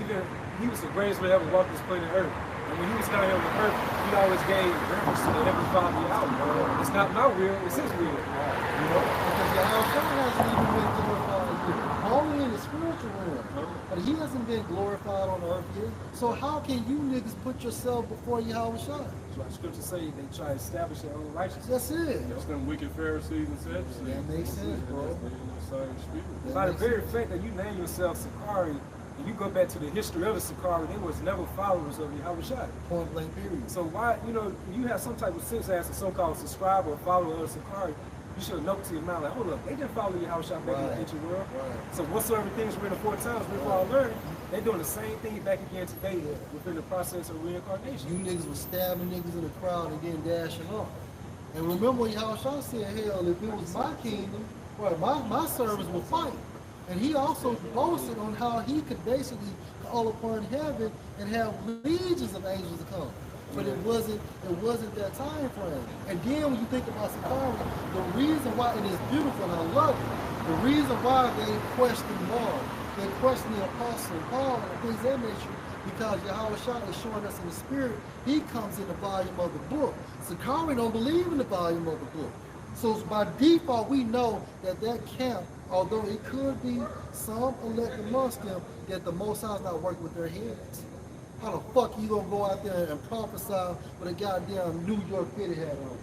Even he was the greatest man ever walked this planet Earth. And when he was down here on the earth, he always gave reference to the Heavenly Father Yahweh. It's not my will, it's his will. You know, because Yahweh hasn't even been glorified yet. Only in the spiritual realm. But he hasn't been glorified on earth yet. So how can you niggas put yourself before Yahweh Shai? So like scripture say, they try to establish their own righteousness. That's it. That's them wicked Pharisees and Sadducees. That makes sense, bro. Same spirit. By the very fact that you name yourself Sakari, and you go back to the history of the Sakari, they was never followers of Yahweh Shai. Point blank period. So why, you know, you have some type of sense as a so-called subscriber or follower of Sakari, you should note to your mind, like, hold up, they didn't follow Yahweh Shai back in the ancient world. Right. So whatsoever things written 4 times, we're all learning, they're doing the same thing back again today within the process of reincarnation. You niggas was stabbing niggas in the crowd and then dashing off. And remember what Yahweh Shai said, hell, if it was my kingdom, well, my servants would fight. And he also boasted on how he could basically call upon heaven and have legions of angels to come. But it wasn't that time frame. And then when you think about Sakari, the reason why, and it's beautiful and I love it, the reason why they questioned Mark, they questioned the apostle Paul and things of that nature, because Yahweh Shai is showing us in the spirit, he comes in the volume of the book. Sakari don't believe in the volume of the book. So by default, we know that that camp, although it could be some elect amongst them, that the Most High is not working with their heads. How the fuck you gonna go out there and prophesy with a goddamn New York fitted hat on?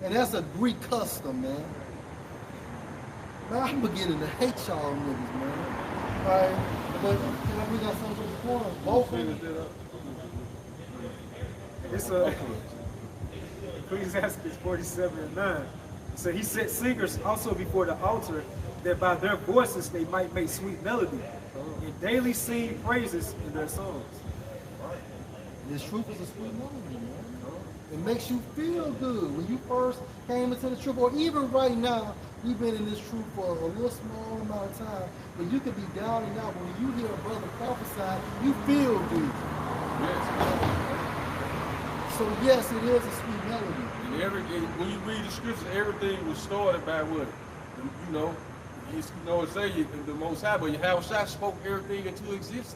And that's a Greek custom, man. Man, I'm beginning to hate y'all niggas, man. Alright, but you know, we got something before us. Both of them. It's Ecclesiastes 47:9. So he set singers also before the altar, that by their voices they might make sweet melody, and daily sing praises in their songs. This truth is a sweet melody, man. It makes you feel good. When you first came into the truth, or even right now, you've been in this truth for a little small amount of time, but you could be down and out. But when you hear a brother prophesy, you feel good. So yes, it is a sweet melody. And when you read the scriptures, everything was started by what? You know, it say the Most High, but Yahweh Shai spoke everything into existence.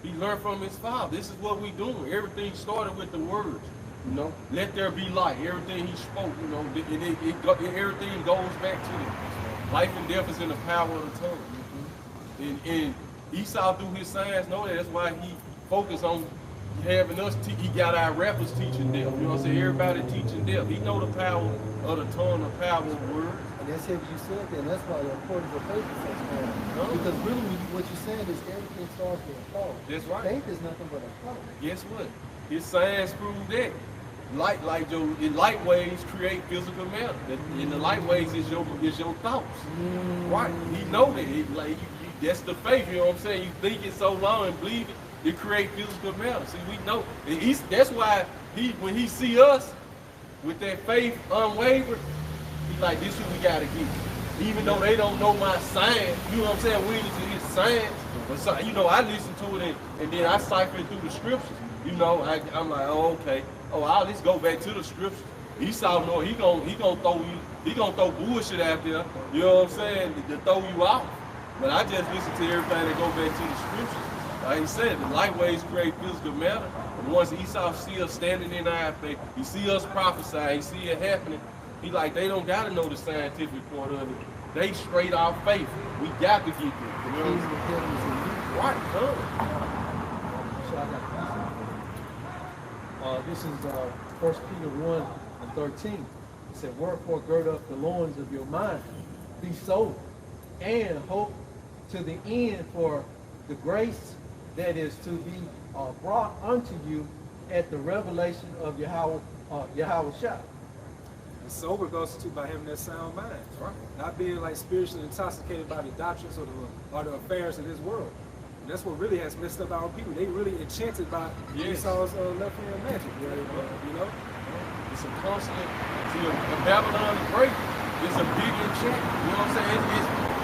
He learned from his father. This is what we doing. Everything started with the words. You know, let there be light. Everything he spoke, you know, everything goes back to it. Life and death is in the power of the tongue. And Esau through his science know that. That's why he focused on having us. He got our rappers teaching them. You know what I'm saying? Everybody teaching them. He know the power of the tongue, the power of the word. And that's what you said there, and that's why the importance of faith is such important. Because really what you're saying is everything starts with a thought. That's right. Faith is nothing but a thought. Guess what? His science proved that. Light waves create physical matter. And the light waves is your thoughts. Right? He know that. That's the faith, you know what I'm saying? You think it so long and believe it create physical matter. See, we know. And that's why when he see us with that faith unwavering, he like, this is what we gotta get. Even though they don't know my science, you know what I'm saying? We into his science. But so, you know, I listen to it and then I cipher through the scriptures. You know, I'm like, oh, okay. Oh, I'll just go back to the scriptures. Esau know he gonna throw bullshit out there, you know what I'm saying, to throw you out. But I just listen to everybody that go back to the scriptures. Like he said, the light waves create physical matter. And once Esau see us standing in our faith, he see us prophesy, he see it happening, he like, they don't gotta know the scientific part of it. They straight off faith. We got to get there. You know what I'm saying? Right, This is 1 Peter 1 and 13. It said, wherefore gird up the loins of your mind, be sober, and hope to the end for the grace that is to be brought unto you at the revelation of Yahweh Shah. And sober goes to by having that sound mind, right? Not being like spiritually intoxicated by the doctrines or the affairs of this world. And that's what really has messed up our people. They really enchanted by Esau's left hand magic, you know? It's a constant. See, Babylon the Great is a big enchantment. You know what I'm saying?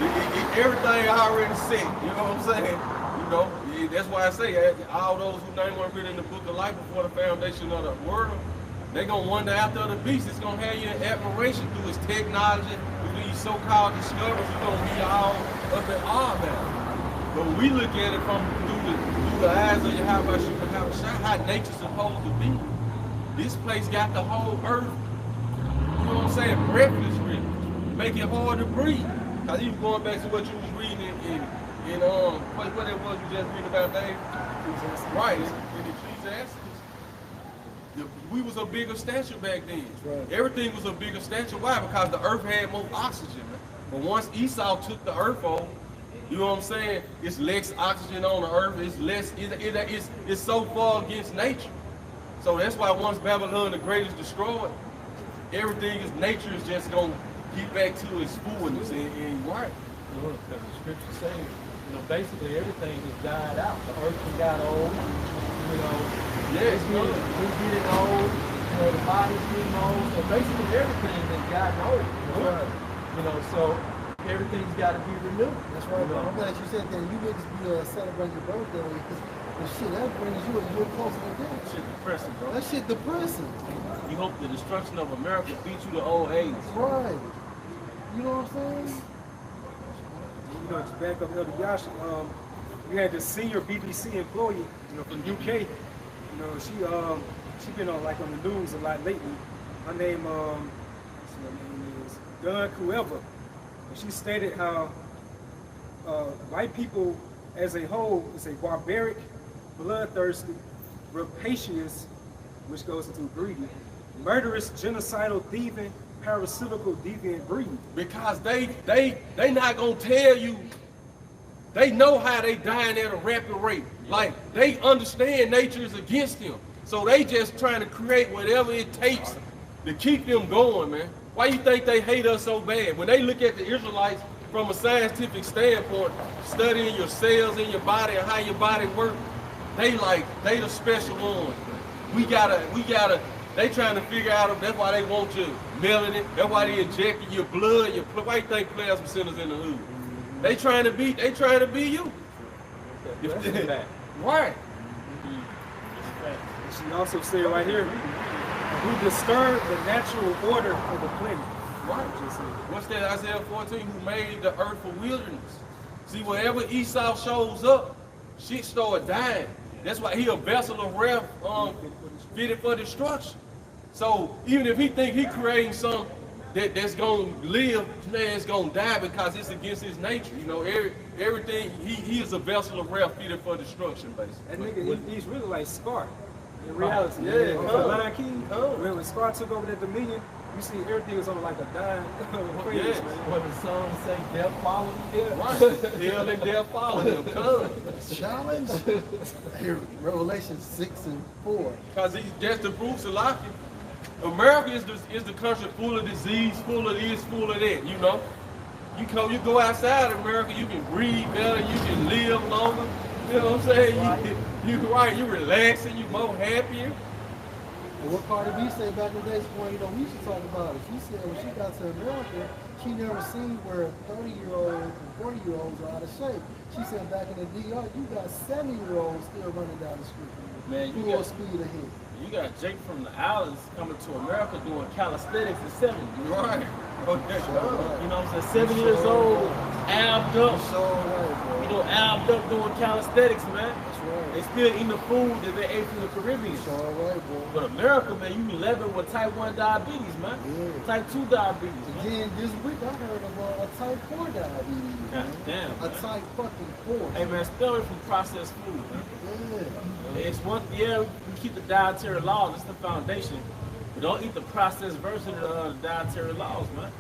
It's everything already set. You know what I'm saying? You know, that's why I say all those whose name weren't written in the book of life before the foundation of the world, they're gonna wander after the beast. It's gonna have you in admiration through its technology, through these so-called discoveries. You're gonna be all up in awe now. But we look at it through the eyes of Yahweh Shah, how nature's supposed to be. This place got the whole earth, you know what I'm saying, breathless really. Make it hard to breathe. Cause even going back to what you was reading in what it was you just reading about, Dave? Right, in Ecclesiastes. We was a bigger stature back then. Right. Everything was a bigger stature. Why? Because the earth had more oxygen. Man. But once Esau took the earth over, you know what I'm saying? It's less oxygen on the earth. It's less. It's so far against nature. So that's why once Babylon the Great is destroyed, everything is nature is just gonna get back to its fullness and right. Because the scripture saying, you know, basically everything has died out. The earth has got old. You know, it's getting old. You know, the body's getting old. So basically everything has gotten old. You know, so everything's got to be renewed. That's right, bro. I'm glad you said that. You niggas be celebrating your birthday because the shit that brings you a year closer to death. Shit depressing, bro. That shit depressing. You hope the destruction of America beats you to old age. Right. You know what I'm saying? You know, to back up Elder Yash, we had this senior BBC employee, you know, from UK. You know, she been on like on the news a lot lately. Her name, is Dawn Whoever. And she stated how white people as a whole is a barbaric, bloodthirsty, rapacious, which goes into greedy, murderous, genocidal, thieving, parasitical, deviant breed. Because they not gonna tell you. They know how they dying at a rapid rate. Like they understand nature is against them, so they just trying to create whatever it takes to keep them going, man. Why you think they hate us so bad? When they look at the Israelites from a scientific standpoint, studying your cells in your body and how your body works, they the special ones. We gotta. They trying to figure out. That's why they want you melanin. That's why they injecting your blood. Why you think plasma centers in the hood? They trying to be you. Right. She also said right here, who disturbed the natural order of the planet. Right. What's that? Isaiah 14, who made the earth a wilderness. See, wherever Esau shows up, shit start dying. That's why he a vessel of wrath, fitted for destruction. So even if he think he creating something that's gonna live, man's gonna die because it's against his nature. You know, everything he is a vessel of wrath fitted for destruction, basically. That nigga, he's really like Scar in reality. Yeah. The Lion King, when Scar took over that dominion, You see everything is on like a dying phase, Yes. man. What the song say, death followed him. Yeah. Right. Hell and death follow him. Cuz. Challenge. Here, Revelation 6:4. Because that's the proof of life. America is the country full of disease, full of this, full of that, you know. You go outside America, you can breathe better, you can live longer. You know what I'm saying? Right. You relaxing, you more happier. And what Cardi B said back in the days when, you know, we used to talk about it. She said when she got to America, she never seen where 30-year-olds and 40-year-olds are out of shape. She said back in the DR, you got 70-year-olds still running down the street. Man, you full got speed ahead. You got Jake from the islands coming to America doing calisthenics at 70. Right. Okay. You know what I'm saying? 7 years old, abbed up. So right, bro. You know, abbed up doing calisthenics, man. That's right. They still eating the food that they ate from the Caribbean. So right, bro. But America, man, you 11 with type 1 diabetes, man. Yeah. Type 2 diabetes, man. Again, this week I heard of a type 4 diabetes. God man. damn. A type fucking 4. Hey, man, stay away from processed food, man. Yeah. It's one, yeah, we keep the dietary laws, it's the foundation. But don't eat the processed version of the dietary laws, man.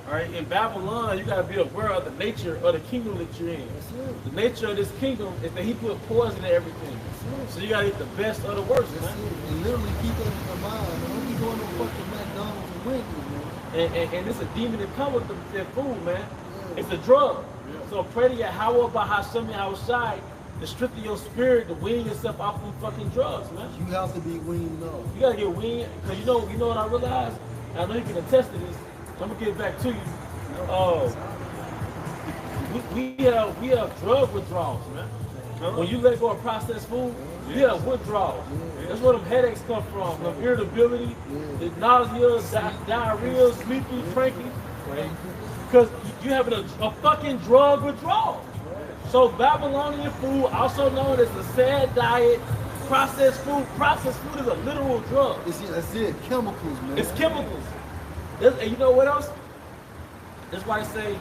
All right, in Babylon, you gotta be aware of the nature of the kingdom that you're in. That's it. The nature of this kingdom is that he put poison in everything. So you gotta eat the best of the worst, That's man. it. And literally keep that in your mind. Man. Don't be going to fucking McDonald's and Wendy's, man. And it's a demon that comes with that food, man. It's a drug. So pray to Yahweh by Hashem Yahushai to strengthen your spirit, to wean yourself off from fucking drugs, man. You have to be weaned off. You gotta get weaned, because you know what I realized? I know you can attest to this. I'm gonna get back to you. We have drug withdrawals, man. When you let go of processed food, you have withdrawals. That's where them headaches come from, the irritability, the nausea, diarrhea, sleepy, cranky. Because you having a fucking drug withdrawal. So Babylonian food, also known as the sad diet, processed food. Processed food is a literal drug. That's it. Chemicals, man. It's chemicals. And you know what else? That's why I say,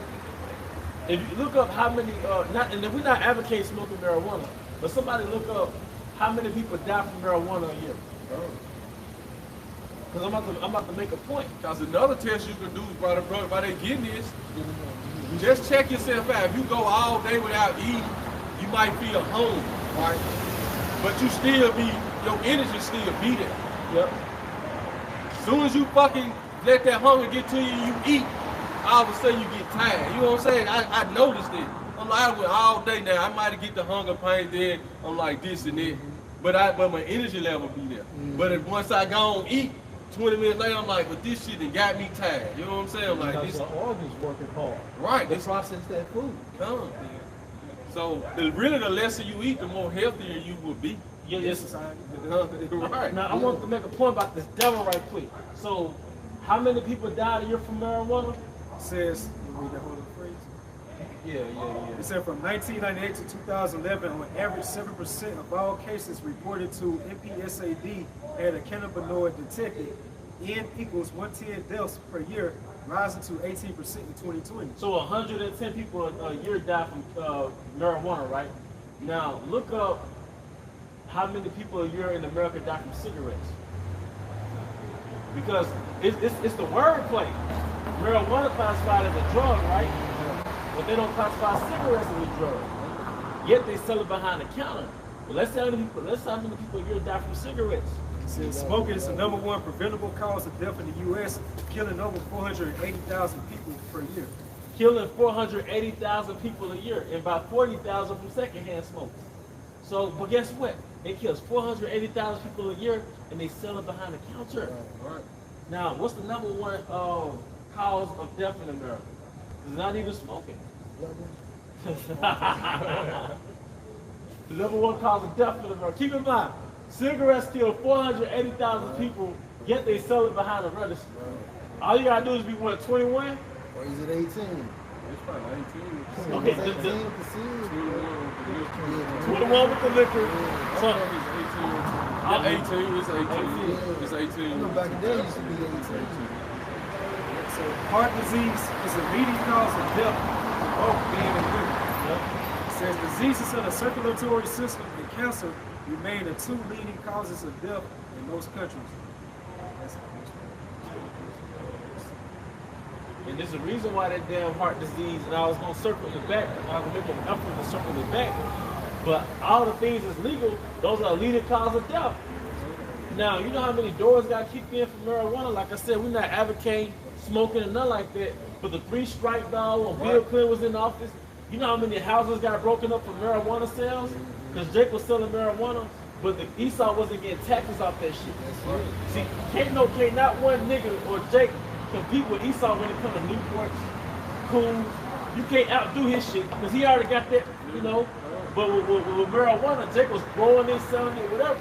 if you look up how many, and then we're not advocating smoking marijuana, but somebody look up how many people die from marijuana a year. Because I'm about to make a point. Because another test you can do is by they getting this, just check yourself out. If you go all day without eating, you might feel hungry, right? But you still your energy still be there. Yep. As soon as you fucking let that hunger get to you, you eat, all of a sudden you get tired. You know what I'm saying? I noticed it. I'm like, I went all day now. I might get the hunger pain, then I'm like this and that. But my energy level be there. But if once I go and eat, 20 minutes later, I'm like, but this shit done got me tired. You know what I'm saying? I'm like, Because this, the organs working hard. right, They this process that food. come. So really, the lesser you eat, the more healthier you will be. Yeah, yes. Right. Now I want to make a point about this devil right quick. So, how many people died a year from marijuana? Says, you read that whole phrase? Yeah. It said from 1998 to 2011, on average, 7% of all cases reported to MPSAD had a cannabinoid detected. N equals 110 deaths per year, rising to 18% in 2020. So 110 people a year die from marijuana, right? Now look up how many people a year in America die from cigarettes. Because it's the wordplay. Marijuana classified as a drug, right? But they don't classify cigarettes as a drug. Yet they sell it behind the counter. But let's see how many people a year die from cigarettes. It says smoking is the #1 preventable cause of death in the U.S., killing over 480,000 people per year. Killing 480,000 people a year, and about 40,000 from secondhand smokers. So, but guess what? It kills 480,000 people a year, and they sell it behind the counter. Right. Now, what's the #1 cause of death in America? It's not even smoking. The #1 cause of death in America. Keep in mind, cigarettes kill 480,000 people, yet they sell it behind the register. All you gotta do is be 21? Or is it 18? It's probably 18. Okay, It's 18 with the series, bro. 21 with the liquor. It's So, 18. It's 18. It's 18. I know back in the day it used to be 18. So heart disease is a leading cause of death for both men and women. It says diseases of the circulatory system and cancer remain the 2 leading causes of death in most countries. there's a reason why that damn heart disease, and I was gonna circle it back, I was gonna make an effort to circle it back. But all the things that's legal, those are leading cause of death. Now, you know how many doors got kicked in for marijuana? Like I said, we're not advocating smoking and nothing like that. But the 3 strike law when Bill Clinton was in office, you know how many houses got broken up for marijuana sales? Because Jake was selling marijuana, but the Esau wasn't getting taxes off that shit. See, can't not one nigga or Jake compete with Esau when it comes to Newports, Coons. You can't outdo his shit because he already got that, you know. But with marijuana, Jake was growing it, selling it, whatever.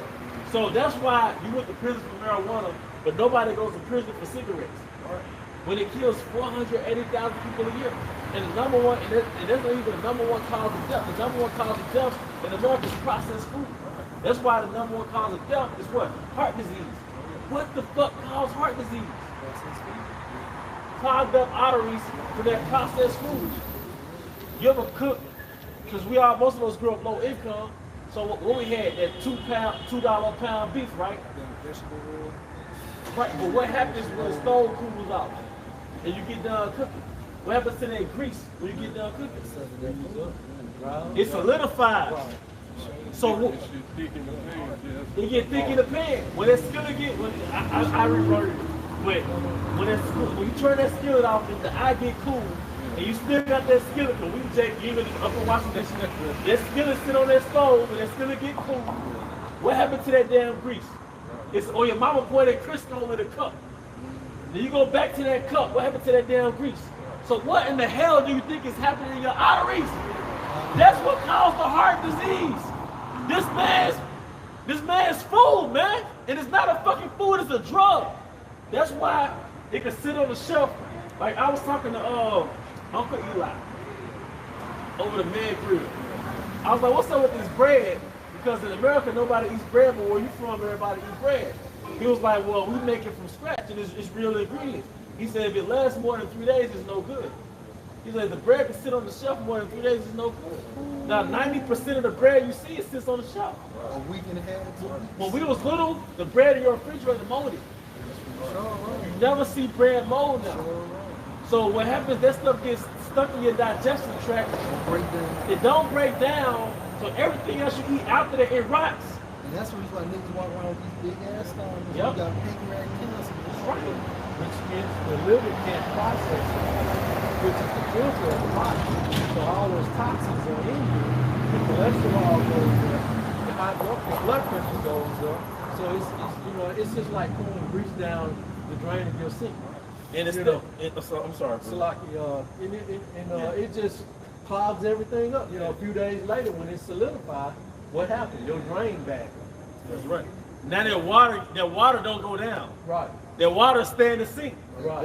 So that's why you went to prison for marijuana, but nobody goes to prison for cigarettes. When it kills 480,000 people a year. And the number one, and that's not even the number one cause of death. The number one cause of death in America is processed food. That's why the number one cause of death is what? Heart disease. What the fuck causes heart disease? Clogged up arteries for that processed food. You ever cook? Because most of us grew up low income. So what we had, that $2 a pound beef, right? Right, but what happens when the stove cools out and you get done cooking? What happens to that grease when you get done cooking? It solidifies. So it get thick in the pan. When that skillet get, I rewrote it. But when you turn that skillet off and the eye get cool, and you still got that skillet, because we Jake, you even up and watching that skillet. That skillet sit on that stove and that skillet get cool. What happened to that damn grease? Or your mama poured that Crisco in a cup. Then you go back to that cup. What happened to that damn grease? So what in the hell do you think is happening in your arteries? That's what caused the heart disease. This man's food, man. And it's not a fucking food, it's a drug. That's why it can sit on the shelf. Like I was talking to Uncle Eli over the Man Grill. I was like, what's up with this bread? Because in America, nobody eats bread, but where you from, everybody eats bread. He was like, well, we make it from scratch, and it's real ingredients. He said, if it lasts more than 3 days, it's no good. He said, the bread can sit on the shelf more than 3 days, it's no good. Now, 90% of the bread you see, it sits on the shelf. A week and a half, 2 weeks. When we was little, the bread in your refrigerator molded. You never see bread mold now. So what happens, that stuff gets stuck in your digestion tract. It don't break down, so everything else you eat after that, it rots. And that's the reason why niggas walk around with these big ass stones. Yep. You got pancreatic cancer. That's right. Which means the liver can't process it, which is the filter of the body. So all those toxins are in you. The cholesterol goes up, the blood pressure goes up. So it's just like pulling grease down the drain of your sink. And it's I'm sorry. So like, it just clogs everything up. You know, a few days later when it's solidified, what happened? Your drain back. That's right. Now that water don't go down. Right. That water stay in the sink. Right.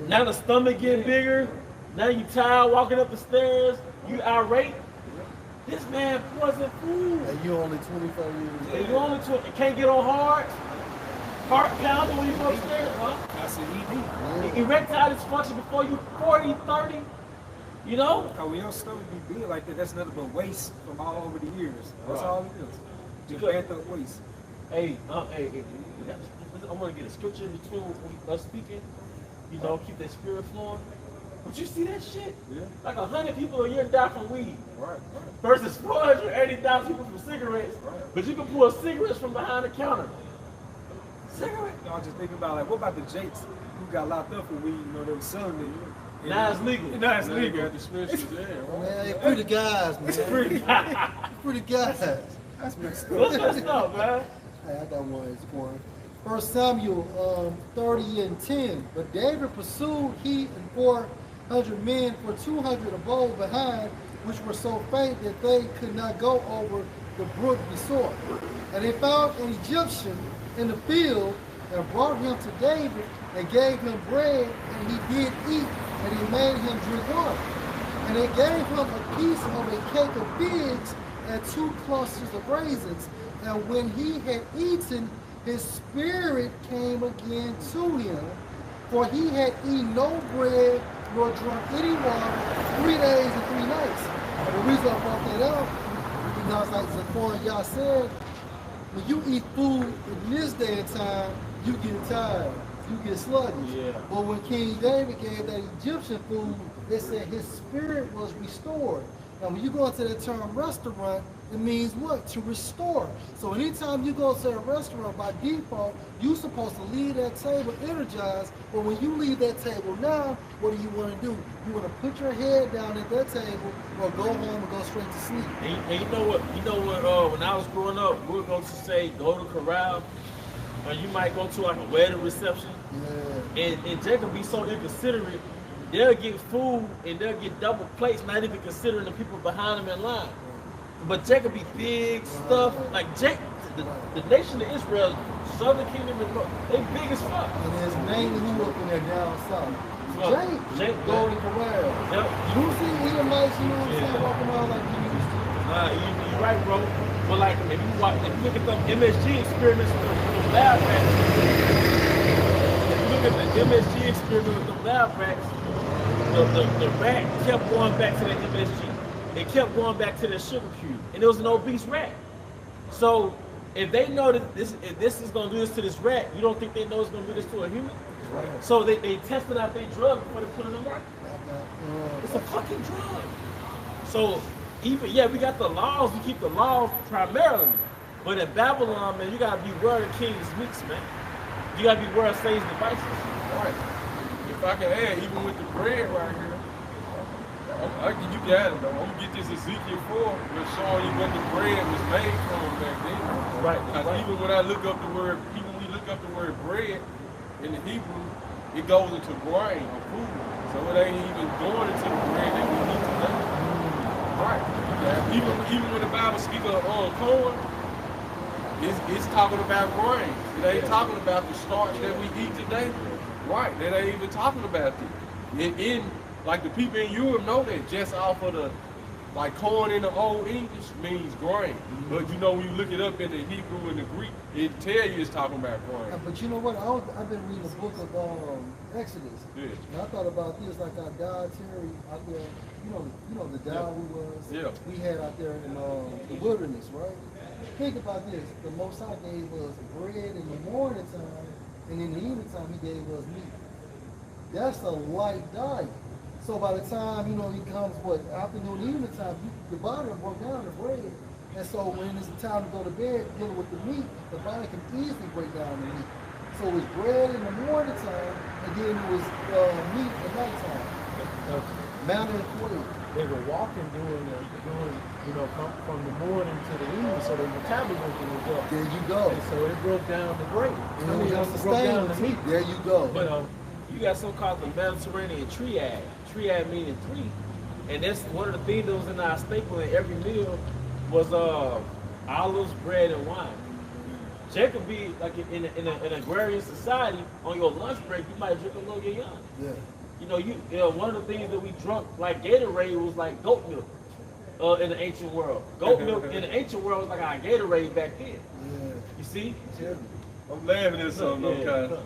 Now the stomach getting bigger. Now you tired walking up the stairs. You irate. This man poison food. And you only 25 years old. And you only can't get on heart pounding when you go upstairs, huh? That's an ED. Erectile dysfunction before you 40, 30. You know? Because when your stomach be big like that, that's nothing but waste from all over the years. That's Right. all it is. Just backed up waste. Hey, I want to get a scripture in between us speaking. You know, keep that spirit flowing. But you see that shit? Yeah. Like 100 people a year die from weed. Right. Versus 480,000 people from cigarettes. But you can pull cigarettes from behind the counter. Cigarette. You know, I'm just thinking about, like, what about the Jakes who got locked up for weed, you know, they were selling it. Now it's legal. Now it's Now you legal. got dispensary there, right? Man, they pretty guys, man. Pretty guys. That's messed up. What's messed up, man? Hey, I got one this morning. 1 Samuel 30 and 10. But David pursued he and 400 men for 200 abode behind, which were so faint that they could not go over the brook Besor. And they found an Egyptian in the field and brought him to David and gave him bread, and he did eat, and he made him drink water. And they gave him a piece of a cake of figs and 2 clusters of raisins. And when he had eaten, his spirit came again to him, for he had eaten no bread nor drunk any water 3 days and 3 nights. And the reason I brought that up, because like Zafar and y'all said, when you eat food in this day and time, you get tired. you get sluggish. Yeah. But when King David gave that Egyptian food, they said his spirit was restored. Now, when you go into the term restaurant, it means what? To restore. So anytime you go to a restaurant, by default, you're supposed to leave that table energized. But when you leave that table now, what do you want to do? You want to put your head down at that table or go home and go straight to sleep. And you know what? When I was growing up, we were going to say go to corral, or you might go to like a wedding reception. Yeah. And Jacob be so inconsiderate. They'll get food and they'll get double plates, not even considering the people behind them in line. But Jacob be big stuff. Like the nation of Israel, Southern Kingdom, they big as fuck. And there's mainly who up in there down south. Jake, yeah. Golden Corral. Yep. You see Edomites, you know what I'm saying, walking around like you used to. You're right, bro. But like, if you look at the MSG experiments with the lab rats, if you look at the MSG experiment with the lab rats, the rat kept going back to the MSG. It kept going back to the sugar cube, and it was an obese rat. So if they know that if this is going to do this to this rat, you don't think they know it's going to do this to a human? Right. So they tested out their drug before they put it on the market. It's a fucking drug. So even, we got the laws, we keep the laws primarily. But in Babylon, man, you gotta beware of the king's meats, man. You gotta beware of Satan's devices. Right. If I can add, even with the bread right here, you got it though. I'm gonna get this Ezekiel 4, which showing you what the bread was made from back then. Right. Because even when I look up the word, bread in the Hebrew, it goes into grain or food. So it ain't even going into the bread that we eat today. Right. Yeah. Even when the Bible speaks of corn, it's talking about grain. It ain't talking about the starch that we eat today. Right. That ain't even talking about it. Like the people in Europe know that just off of the, like corn in the Old English means grain. But you know, when you look it up in the Hebrew and the Greek, it tell you it's talking about grain. But you know what? I've been reading the book of Exodus. Yeah. And I thought about this, like our dietary out there, you know the diet we had out there in the wilderness, right? Think about this. The Most High gave us bread in the morning time, and in the evening time he gave us meat. That's a light diet. So by the time, it comes, afternoon, evening time, your body broke down the bread. And so when it's time to go to bed, dealing with the meat, the body can easily break down the meat. So it was bread in the morning time, and then it was meat at night time. Manna and quail. They were walking from the morning to the evening, so their metabolism was up. There you go. And so it broke down the bread. It broke down the meat. There you go. But you got something called the Mediterranean triad. Triad meaning three. And that's one of the things that was in our staple in every meal was olives, bread, and wine. Jacob be like in an agrarian society, on your lunch break, you might drink a little young. Yeah. One of the things that we drunk like Gatorade was like goat milk in the ancient world. Goat milk in the ancient world was like our Gatorade back then. Yeah. You see? Yeah. I'm laughing at something, okay?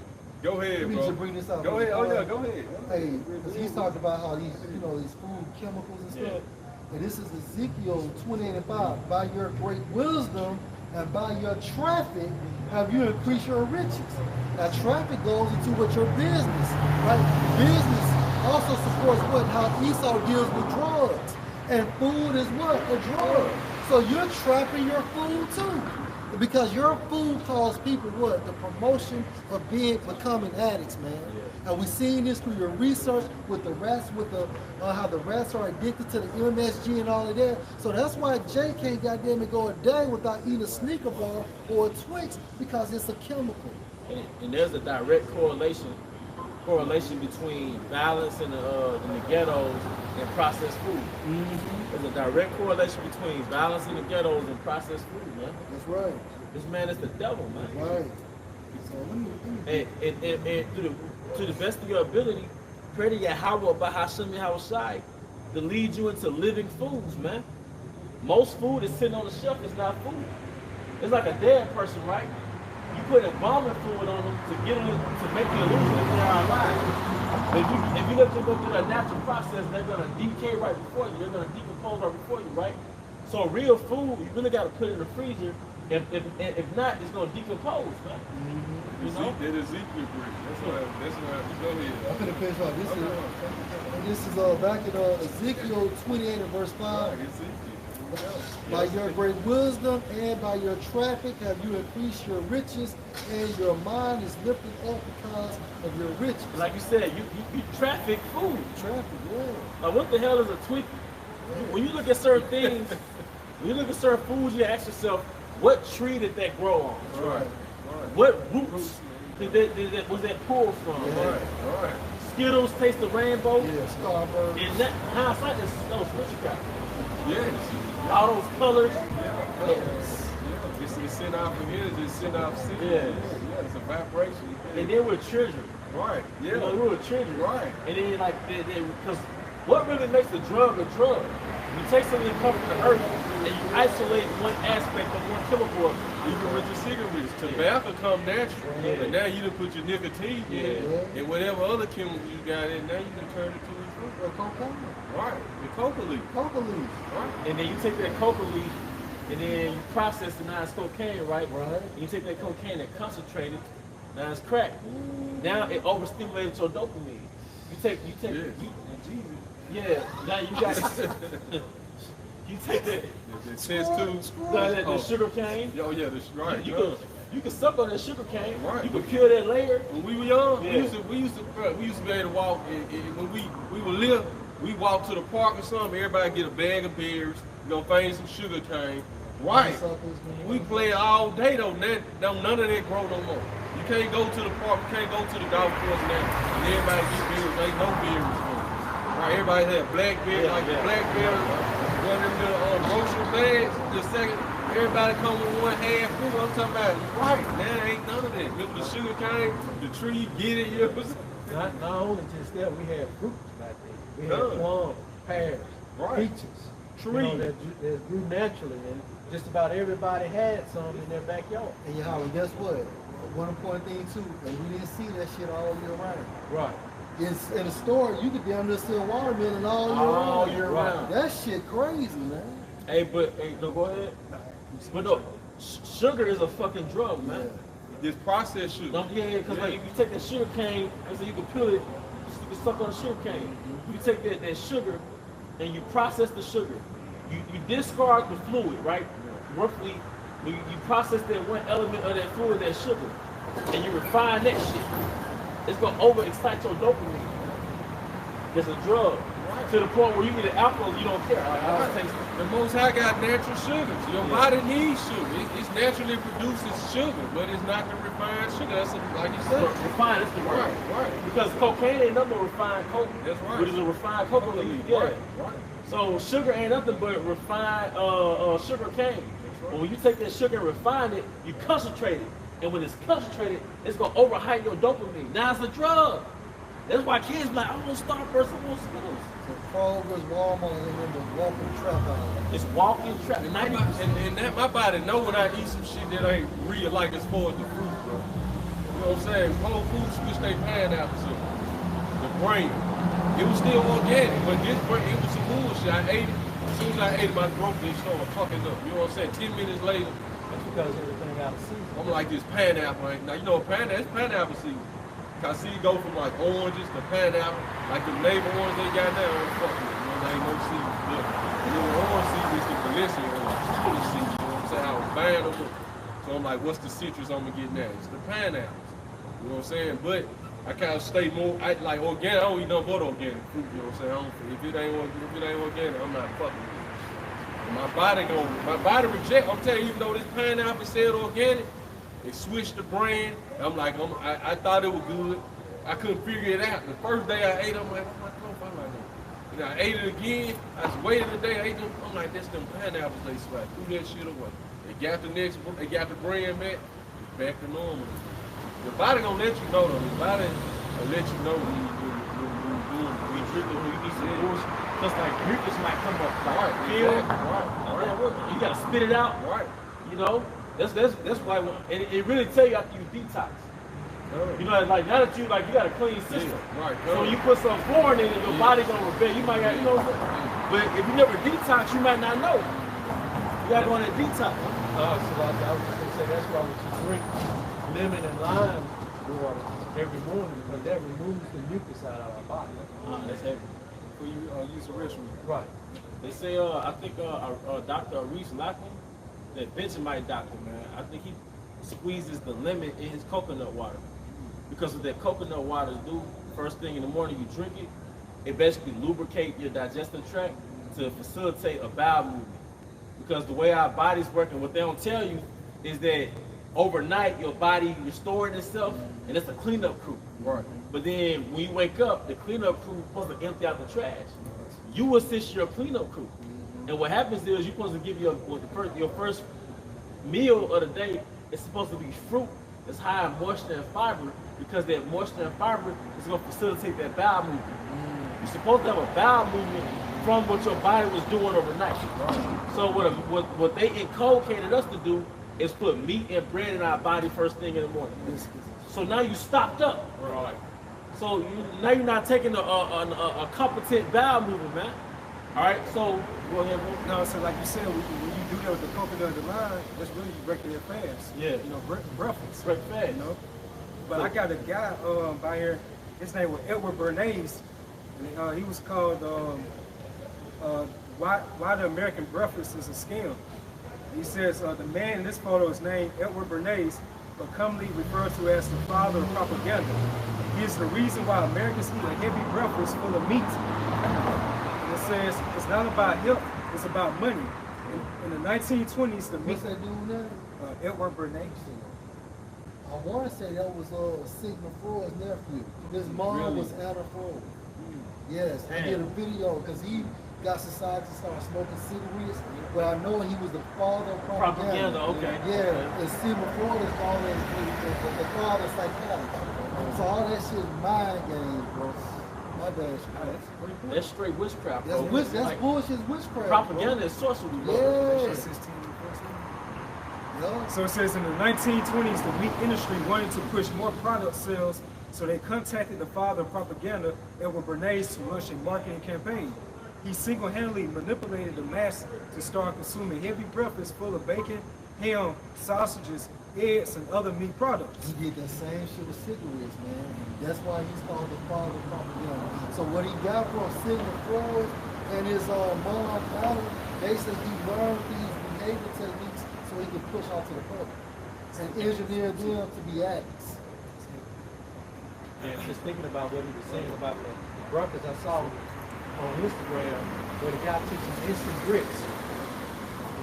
Go ahead, We bro. need to bring this out. Go ahead. Oh yeah, go ahead. Hey, because he's talked about how these food chemicals and stuff. And this is Ezekiel 28:5. By your great wisdom and by your traffic have you increased your riches. Now traffic goes into what your business, right? Business also supports how Esau deals with drugs. And food is what? A drug. So you're trapping your food too. Because your food calls people what? The promotion of becoming addicts, man. Yeah. And we've seen this through your research with the rats, how the rats are addicted to the MSG and all of that. So that's why Jay can't goddamn it go a day without eating a Snicker bar or a Twix, because it's a chemical. And there's a direct correlation between violence in the ghettos and processed food. There's a direct correlation between violence in the ghettos and processed food, man. That's right. This man is the devil, man. Right. And to the best of your ability, pray to Yahweh by Hashem Yahushai to lead you into living foods, man. Most food is sitting on the shelf, it's not food. It's like a dead person, right? You put embalming fluid on them to get them to make the illusion that they are alive. If you let them go through that natural process, they're gonna decay right before you. They're gonna decompose right before you, right? So real food, you really gotta put it in the freezer If not, it's gonna decompose, man. You know? That Ezekiel brick. That's why. Go ahead. I'm gonna finish off. This is back in Ezekiel 28 and verse 5. By your great wisdom and by your traffic have you increased your riches, and your mind is lifted up because of your riches. Like you said, you traffic food. Traffic, yeah. Like what the hell is a tweak? When you look at certain things, when you look at certain foods, you ask yourself, what tree did that grow on? Right. What roots was that pulled from? Right. Skittles taste the rainbow. Yeah, Starburst. And that hindsight is what you got. Yes. All those colors. Yes. It's sent out from here. It's sent out city. Yeah. It's a vibration. And then we're children. Right. Yeah. You know, we were children. Right. And then like because what really makes a drug a drug? You take something that comes from the earth and you isolate one aspect of one chemical. Even with your cigarettes, tobacco come natural. Yeah. And now you done put your nicotine in, and whatever other chemicals you got in, now you can turn it to a fruit. Cocaine. Right. The coca leaf. Coca leaf. Right. And then you take that coca leaf and then you process it, now it's cocaine, right? Right. And you take that cocaine and concentrate it, now it's crack. Now it overstimulates your dopamine. You take Yes. yeah, now you got you take that The test tubes. the sugar cane. Oh yeah, that's right. You can suck on that sugar cane. Right. You can peel that layer. When we were young, Yeah. we used to be able to walk. And when we were little, we walk to the park or something. Everybody get a bag of beers. You know, find some sugar cane. Right. We play all day though. None of that grow no more. You can't go to the park. You can't go to the golf course now. And everybody get beers. Ain't no beers. Right. Everybody had blackberry, like the blackberry. One of them little grocery bags. The second. Everybody come with one half fruit. I'm talking about right now. Ain't none of that. With the sugar cane, the tree, get it. You know what I'm saying? Not only just that, we had fruits back then. We had Yeah. plums, pears, Right. peaches. Tree. You know, that grew naturally, and just about everybody had some in their backyard. And you know, guess what? One important thing too, and we didn't see that shit all year round. Right. In the store, you could damn near sell watermelon all year round. That shit crazy, man. Hey, no, go ahead. But no, sugar is a fucking drug, man. This processed sugar. No, yeah, because like if you take that sugar cane, so you can peel it, you can suck on the sugar cane. You take that sugar and you process the sugar. You discard the fluid, right? Roughly, you process that one element of that fluid, that sugar, and you refine that shit. It's gonna overexcite your dopamine. It's a drug. To the point where you get an alcohol, you don't care. Like, I don't taste it. The Most High got natural sugars. Your body needs sugar. It naturally produces sugar, but it's not the refined sugar. That's like you said. Refined is the word. Right. Because cocaine ain't nothing but refined coke. That's right. Which is a refined coca leaf. Yeah. Right. So sugar ain't nothing but refined sugar cane. But when you take that sugar and refine it, you concentrate it. And when it's concentrated, it's gonna overhype your dopamine. Now it's a drug. That's why kids be like, I want Starburst, I want Skittles. So Kroger's, Walmart, and then the walking trap out. It's walking trap. And my body know when I eat some shit that ain't real, like as far as the fruit, bro. You know what I'm saying? Whole Foods switched their pineapple to the brain. It was still organic, but this brain, it was some bullshit. I ate it. As soon as I ate it, my throat just started fucking up. You know what I'm saying? 10 minutes later, That's because everything out of season. I'm like, this pineapple ain't. Now, you know, it's pineapple season. I see it go from like oranges to pineapple, like the neighbor orange they got now, I'm fucking with. You know, they ain't no seeds. Look, and then the orange seed is the Valencia orange, the seed. You know what I'm saying? I was buying them. So I'm like, what's the citrus I'm gonna get now? It's the pineapples. You know what I'm saying? But I kind of stay more, like organic. I don't eat nothing but organic fruit. You know what I'm saying? If it ain't organic, I'm not fucking with it. And my body reject. I'm telling you, even though this pineapple said organic, they switched the brand. I'm like, I thought it was good. I couldn't figure it out. The first day I ate, I'm like, what's my throat feel like that? And I ate it again. I just waited a day. I ate them. I'm like, that's them pineapples they swiped. Threw that shit away. They got the brand back. It's back to normal. Your body gonna let you know though. Your body will let you know when you drinking, when you eat some bullshit. Just like mucus might come up. Right, Feel it. right. You gotta spit it out. Right. You know? That's why, and it really tell you after you detox. You know, like now that you got a clean system. Yeah, right. So when you put some foreign in it, your body gonna rebel. You might got, you know what I'm saying? But if you never detox, you might not know. gotta go on that detox. So like I was just gonna say, that's why we should drink lemon and lime water every morning, because that removes the mucus out of our body. That's heavy. When you use the restroom. Right. They say, I think Dr. Reese Lockman, that Vegemite doctor, man, I think he squeezes the lemon in his coconut water. Because of that coconut water do, first thing in the morning you drink it, it basically lubricate your digestive tract to facilitate a bowel movement. Because the way our body's working, what they don't tell you is that overnight your body restoring itself, and it's a cleanup crew. Right. But then when you wake up, the cleanup crew is supposed to empty out the trash. You assist your cleanup crew. And what happens is you're supposed to give your first meal of the day is supposed to be fruit that's high in moisture and fiber, because that moisture and fiber is going to facilitate that bowel movement. You're supposed to have a bowel movement from what your body was doing overnight. So what they inculcated us to do is put meat and bread in our body first thing in the morning. So now you stopped up. Right. So now you're not taking a competent bowel movement, man. All right, so go ahead, bro. No, so like you said, when you do that with the coconut and the lime, that's really breaking your fast. Yeah. You know, breakfast. Break fast. You know. But I got a guy by here. His name was Edward Bernays, and he was called "Why the American Breakfast is a Scam." He says the man in this photo is named Edward Bernays, but commonly referred to as the father of propaganda. He is the reason why Americans eat a heavy breakfast full of meat. And it says it's not about health; it's about money. In the 1920s, the meat. What's that dude name? Edward Bernays. I want to say that was Sigmund Freud's nephew. His mom Really? was Anna Freud. Yes, I did a video because he got society to start smoking cigarettes. But I know he was the father of propaganda. Okay. Yeah, and Sigmund Freud is called the father of psychiatry. So all that shit is mind games, bro. My bad. That's straight witchcraft, bro. That's Like, bullshit witchcraft. propaganda is sorcery, bro. Yeah. 16, 14. Yeah. So it says in the 1920s, the meat industry wanted to push more product sales, so they contacted the father of propaganda, Edward Bernays, to launch a marketing campaign. He single-handedly manipulated the mass to start consuming heavy breakfast full of bacon, ham, sausages, eggs, and other meat products. He did that same shit with cigarettes, man. That's why he's called the father of propaganda. So what he got from Sigmund Freud and his mom, Anna, basically he learned these behavior techniques so he could push out to the public and engineer them to be addicts. And just thinking about what he was saying about the breakfast, I saw on Instagram where the guy took some instant grits,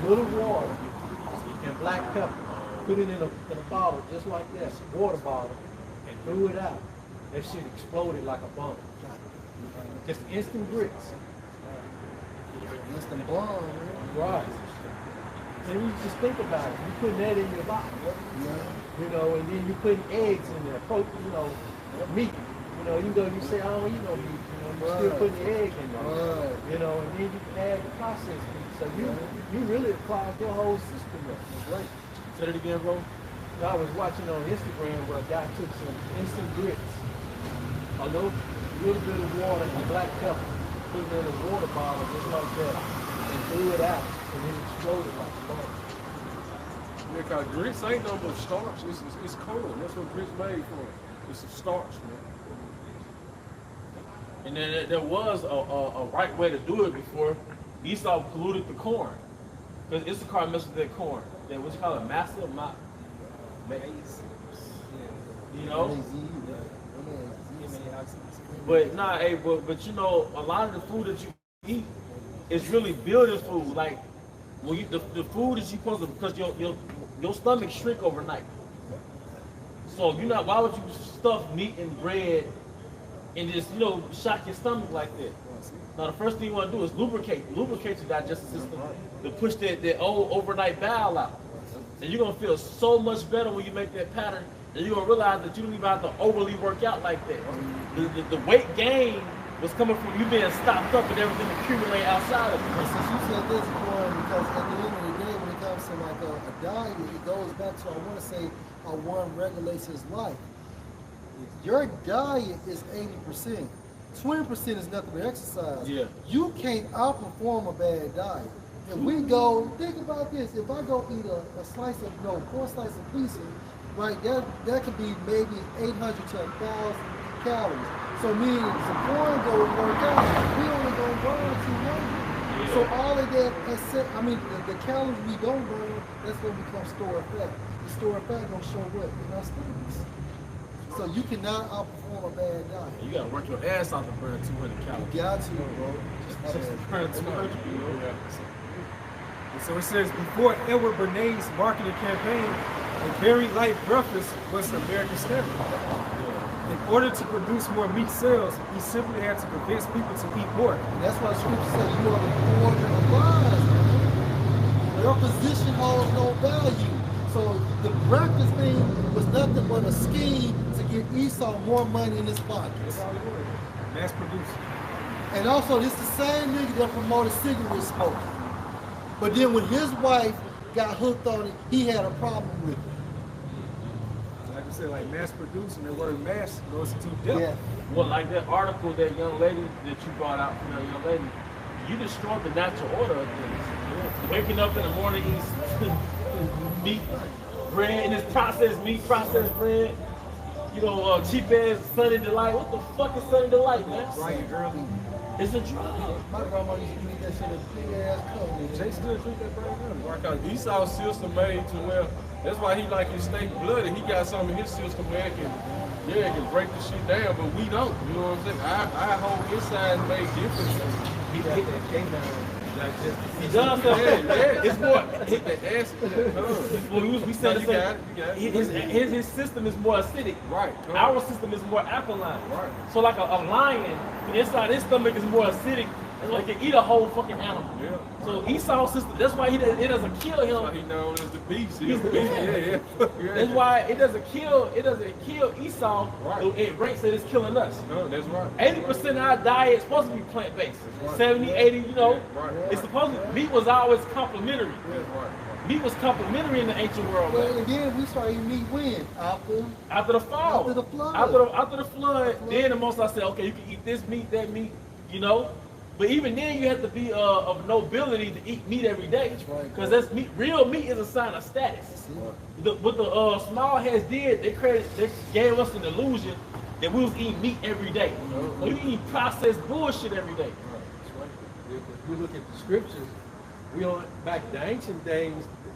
little water, and black pepper, put it in a bottle just like that, water bottle, and threw it out. That shit exploded like a bomb. Just instant grits. Instant bomb, man. Right. And you just think about it. You putting that in your body. Yeah. You know, and then you putting eggs in there, protein, you know, meat. You know, even though you say, I don't eat no meat, you know, you're still putting the egg in there. Right. You know, and then you can add the processed meat. So you really clogged your whole system up. It's great. Say it again, bro. I was watching on Instagram where a guy took some instant grits, a little bit of water and black pepper, put it in a water bottle just like that, and threw it out, and it exploded like a bomb. Yeah, cause grits ain't no but starch. It's corn. That's what grits made for. It's a starch, man. And then there was a right way to do it before. Esau polluted the corn. Because Issachar messed with that corn. Then what you call it? Maize. You know? But nah, hey, but you know, a lot of the food that you eat is really building food. Like when you the food is you supposed to, because your stomach shrink overnight. So why would you stuff meat and bread and just shock your stomach like that? Now the first thing you want to do is lubricate your digestive system to push that old overnight bowel out. And you're gonna feel so much better when you make that pattern, and you're gonna realize that you don't even have to overly work out like that. The weight gain was coming from you being stopped up and everything accumulate outside of you. And since you said this, Warren, because at the end of the day, when it comes to like a diet, it goes back to, I want to say, how one regulates his life. Your diet is 80%. 20% is nothing but exercise. Yeah. You can't outperform a bad diet. If we go, think about this. If I go eat a slice of, no, 4 slices of pizza, right, that could be maybe 800 to 1,000 calories. So meaning, if foreign go work out, we only gonna burn 200. So all of that, the calories we don't burn, that's gonna become stored fat. The stored fat gonna show up in our stomachs. So you cannot outperform a bad diet. You gotta work your ass off to burn 200 calories. You got to, bro. Just burn 200. So it says, before Edward Bernays' marketing campaign, a very light breakfast was the American standard. In order to produce more meat sales, he simply had to convince people to eat more. And that's why the scripture says you are the order of lies, man. Your position holds no value. So the breakfast thing was nothing but a scheme to get Esau more money in his pockets. That's all it was. Mass produced. And also, this the same nigga that promoted cigarette smoking. But then when his wife got hooked on it, he had a problem with it. Like I said, like mass produced, and the word mass goes into depth. Yeah. Well, like that article, that young lady that you brought out from that young lady, you destroyed the natural order of things. Waking up in the morning, eating meat, bread, and it's processed meat, processed bread. You know, cheap ass Sunny Delight. What the fuck is Sunny Delight, man? Right, early. It's a drug. My grandma used to drink that shit in a big ass cup. Jay still drink that brand new. Right, cause Esau's system made to where that's why he like his steak bloody. He got some in his system where it can break the shit down, but we don't. You know what I'm saying? Our whole inside made different. He hit that canine. Like just He does stuff. It's more. Hit the acid. We said You got it. his system is more acidic. Right. Our system is more alkaline. Right. So like a lion, the inside his stomach is more acidic. And like it can eat a whole fucking animal. Yeah. So Esau's system, that's why it doesn't kill That's why him. he known as the beast. He's the beast. Yeah. That's why it doesn't kill Esau. Right. It rates that it's killing us. No, that's right. 80% of our diet is supposed to be plant-based. Right. 70, 80, you know. Right. It's supposed to, meat was always complementary. That's right. Meat was complementary in the ancient world. Well, man. and then we started eating meat when? After the fall. After the flood. After the flood, then the Most High said, okay, you can eat this meat, that meat, you know. But even then, you have to be of nobility to eat meat every day. That's right. Because that's meat. Real meat is a sign of status. What the small heads did, they gave us an illusion that we was eating meat every day. So you eat processed bullshit every day. That's right. If we look at the scriptures, back in the ancient days,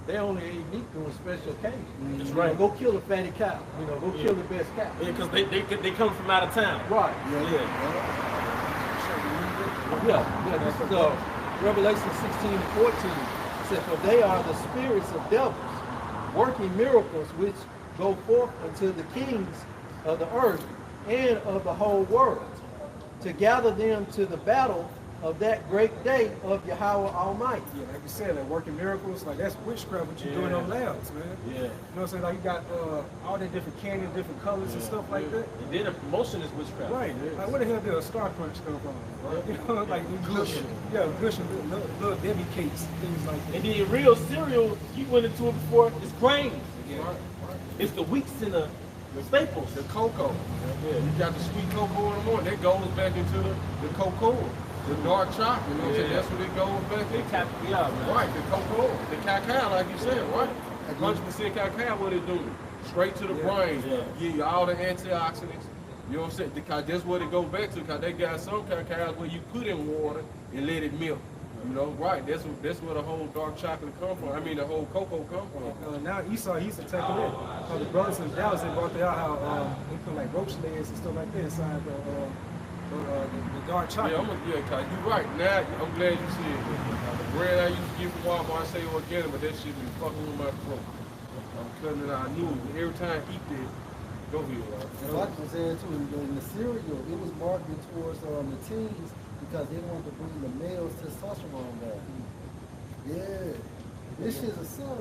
they only ate meat during special occasions. That's You right. know, go kill a fatty cow. You know, go kill the best cow. Yeah, because they come from out of town. Right. Yeah. Yeah. This is Revelation 16:14. It says, "For they are the spirits of devils, working miracles which go forth unto the kings of the earth and of the whole world, to gather them to the battle of that great day of Yahweh Almighty." Yeah, like you said, like working miracles, like that's witchcraft what you're doing on labs, man. Yeah. You know what I'm saying? Like you got all the different candy, different colors and stuff like that. And then the promotion is witchcraft. Right. Like where the hell did a Star Crunch come from? Right. You know, like Gush. Gush and little Debbie cakes, things like that. And then real cereal, you went into it before, it's grains. Yeah. It's the wheats and the staples. The cocoa. Yeah. You got the sweet cocoa in the morning. That goes back into the cocoa. The dark chocolate, you know what I'm saying? Yeah. That's what it goes back They into. cap me out, man. Right, the cocoa, the cacao, like you said, right? 100% cacao, what it do? Straight to the brain, Yeah. give you all the antioxidants. You know what I'm saying? Because that's what it goes back to. Because they got some cacaos where you put in water and let it milk. You know, right? That's where the whole dark chocolate come from. I mean, the whole cocoa come from. Now Esau, he's attacking it. The brothers in Dallas, they brought out how they put like roach legs and stuff like that inside the dark chocolate. Yeah, cause you're right. Now, I'm glad you said it. The bread I used to get from Walmart, I say organic, but that shit is fucking with my throat. I'm cutting it out. I knew it. Every time I eat this, go here, right? And like I said too, in the cereal, it was marketed towards the teens because they wanted to bring the males testosterone back. Yeah. This shit's a sub.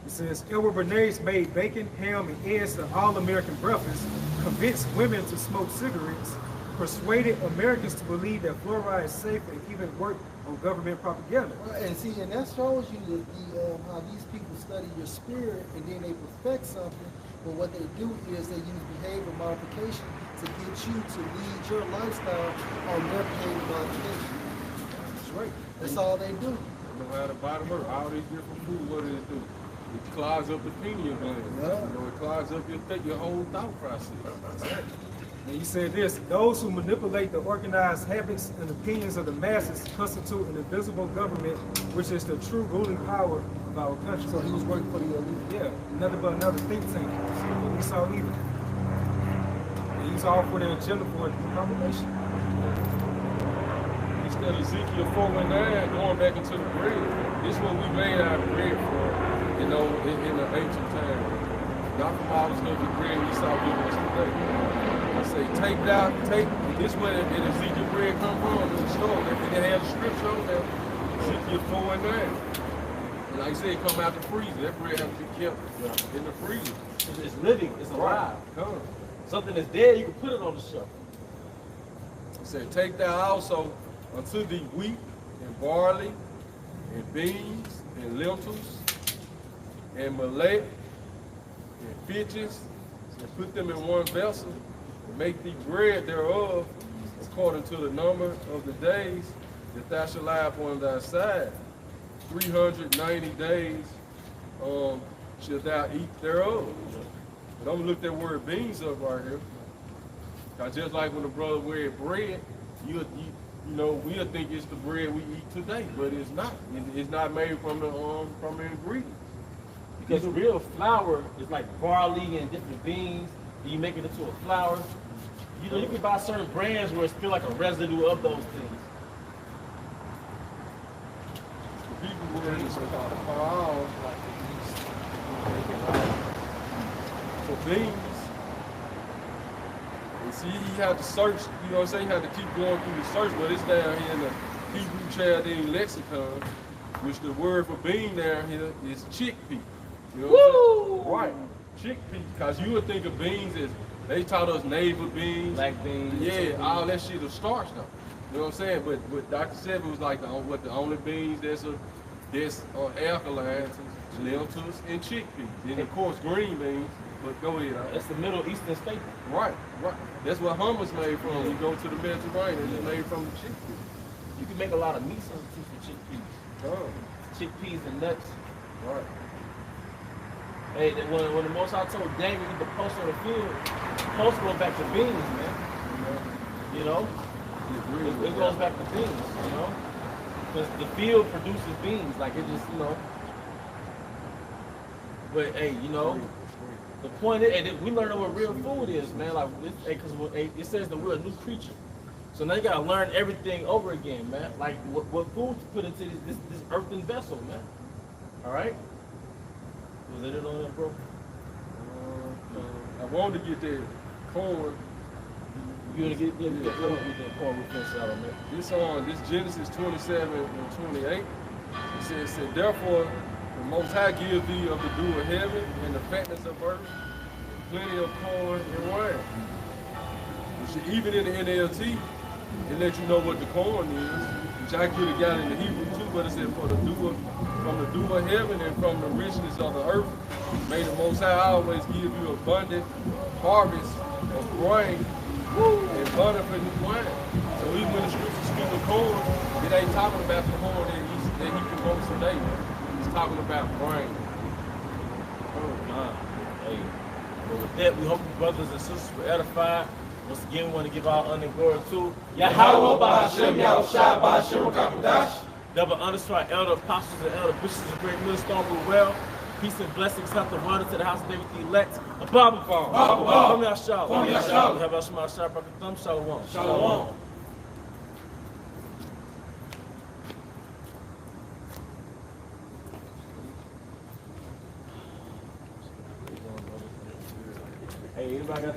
It says, Edward Bernays made bacon, ham, and eggs the all-American breakfast, convinced women to smoke cigarettes, persuaded Americans to believe that fluoride is safe, and even worked on government propaganda. Right, and see, and that shows you how these people study your spirit and then they perfect something. But what they do is they use behavior modification to get you to lead your lifestyle on their behavior modification. right. That's all they do. You know how the body works. All these different food, what does it do? It clogs up the pineal gland. Yeah. You know, it clogs up your whole thought process. And he said this, those who manipulate the organized habits and opinions of the masses constitute an invisible government, which is the true ruling power of our country. So he was working for the elite. Yeah, nothing but another think tank. So we saw evil. And he's all for their agenda for a combination. Instead of Ezekiel 4:9 going back into the bread, this is what we made our bread for, you know, in the ancient time. Not from all this the bread we saw giving us today. I say, take this where the Ezekiel bread come from in the store. They have the scripture on there, Ezekiel 4:9. And like I said, it come out the freezer. That bread has to be kept in the freezer. It's living, it's alive. Come. Something that's dead, you can put it on the shelf. It said, take thou also unto thee wheat and barley and beans and lentils and millet and fitches, and put them in one vessel, and make thee bread thereof according to the number of the days that thou shalt lie upon thy side. 390 days shalt thou eat thereof. But I'm gonna look that word beans up right here. Cause just like when the brother wear bread, you know, we'll think it's the bread we eat today, but it's not. It's not made from the ingredients. Because real flour is like barley and different beans, and you make it into a flour. You know, you can buy certain brands where it's still like a residue of those things. The Hebrew word is called for beans. And see, you have to search, you know what I'm saying? You have to keep going through the search, but it's down here in the Hebrew Chaldean lexicon, which the word for bean down here is chickpea. You know what I'm saying? Right, chickpea. Because you would think of beans as, they taught us navel beans. Black beans. Yeah, all that shit is starch though. You know what I'm saying? But Dr. Seven was like the only beans that's alkaline, lentils and chickpeas. And of course green beans. But go ahead. That's the Middle Eastern staple. Right. That's what hummus made from. You go to the Mediterranean, it's made from the chickpeas. You can make a lot of meat substitutes for chickpeas. Oh, Chickpeas and nuts. right. Hey, when the Most High told David to get the post on the field, the post goes back to beans, man. You know? It goes back to beans, you know? Because the field produces beans, like it just, you know. But hey, you know, the point is, and we learn what real food is, man. Like, because it says that we're a new creature. So now you gotta learn everything over again, man. Like what food to put into this earthen vessel, man. All right. Was it on that, bro? I wanted to get that corn. You wanna get that corn? We finish out on that. This Genesis 27 and 28. It said, therefore, the Most High gives thee of the dew of heaven and the fatness of earth, plenty of corn and wine. Even in the NLT, it lets you know what the corn is, which I could have got in the Hebrew too, but it said from the dew of heaven and from the richness of the earth, may the Most High always give you abundant harvest of grain and butter for new wine. So even when the scriptures speak of corn, it ain't talking about the corn that he promotes today. It's talking about grain. Oh God. Hey. But with that, we hope you brothers and sisters were edified. Once again, we want to give our honor and glory to Yahweh B'Hashem, Yahushua B'Hashem Kakudash. Double honors to our elder apostles and elder bishops and great millstone rule well. Peace and blessings have to run into the house of David the elect. A Bible bomb. Come here, Shalom. We have our Shema Shabbat Shalom. Shalom. Hey, anybody got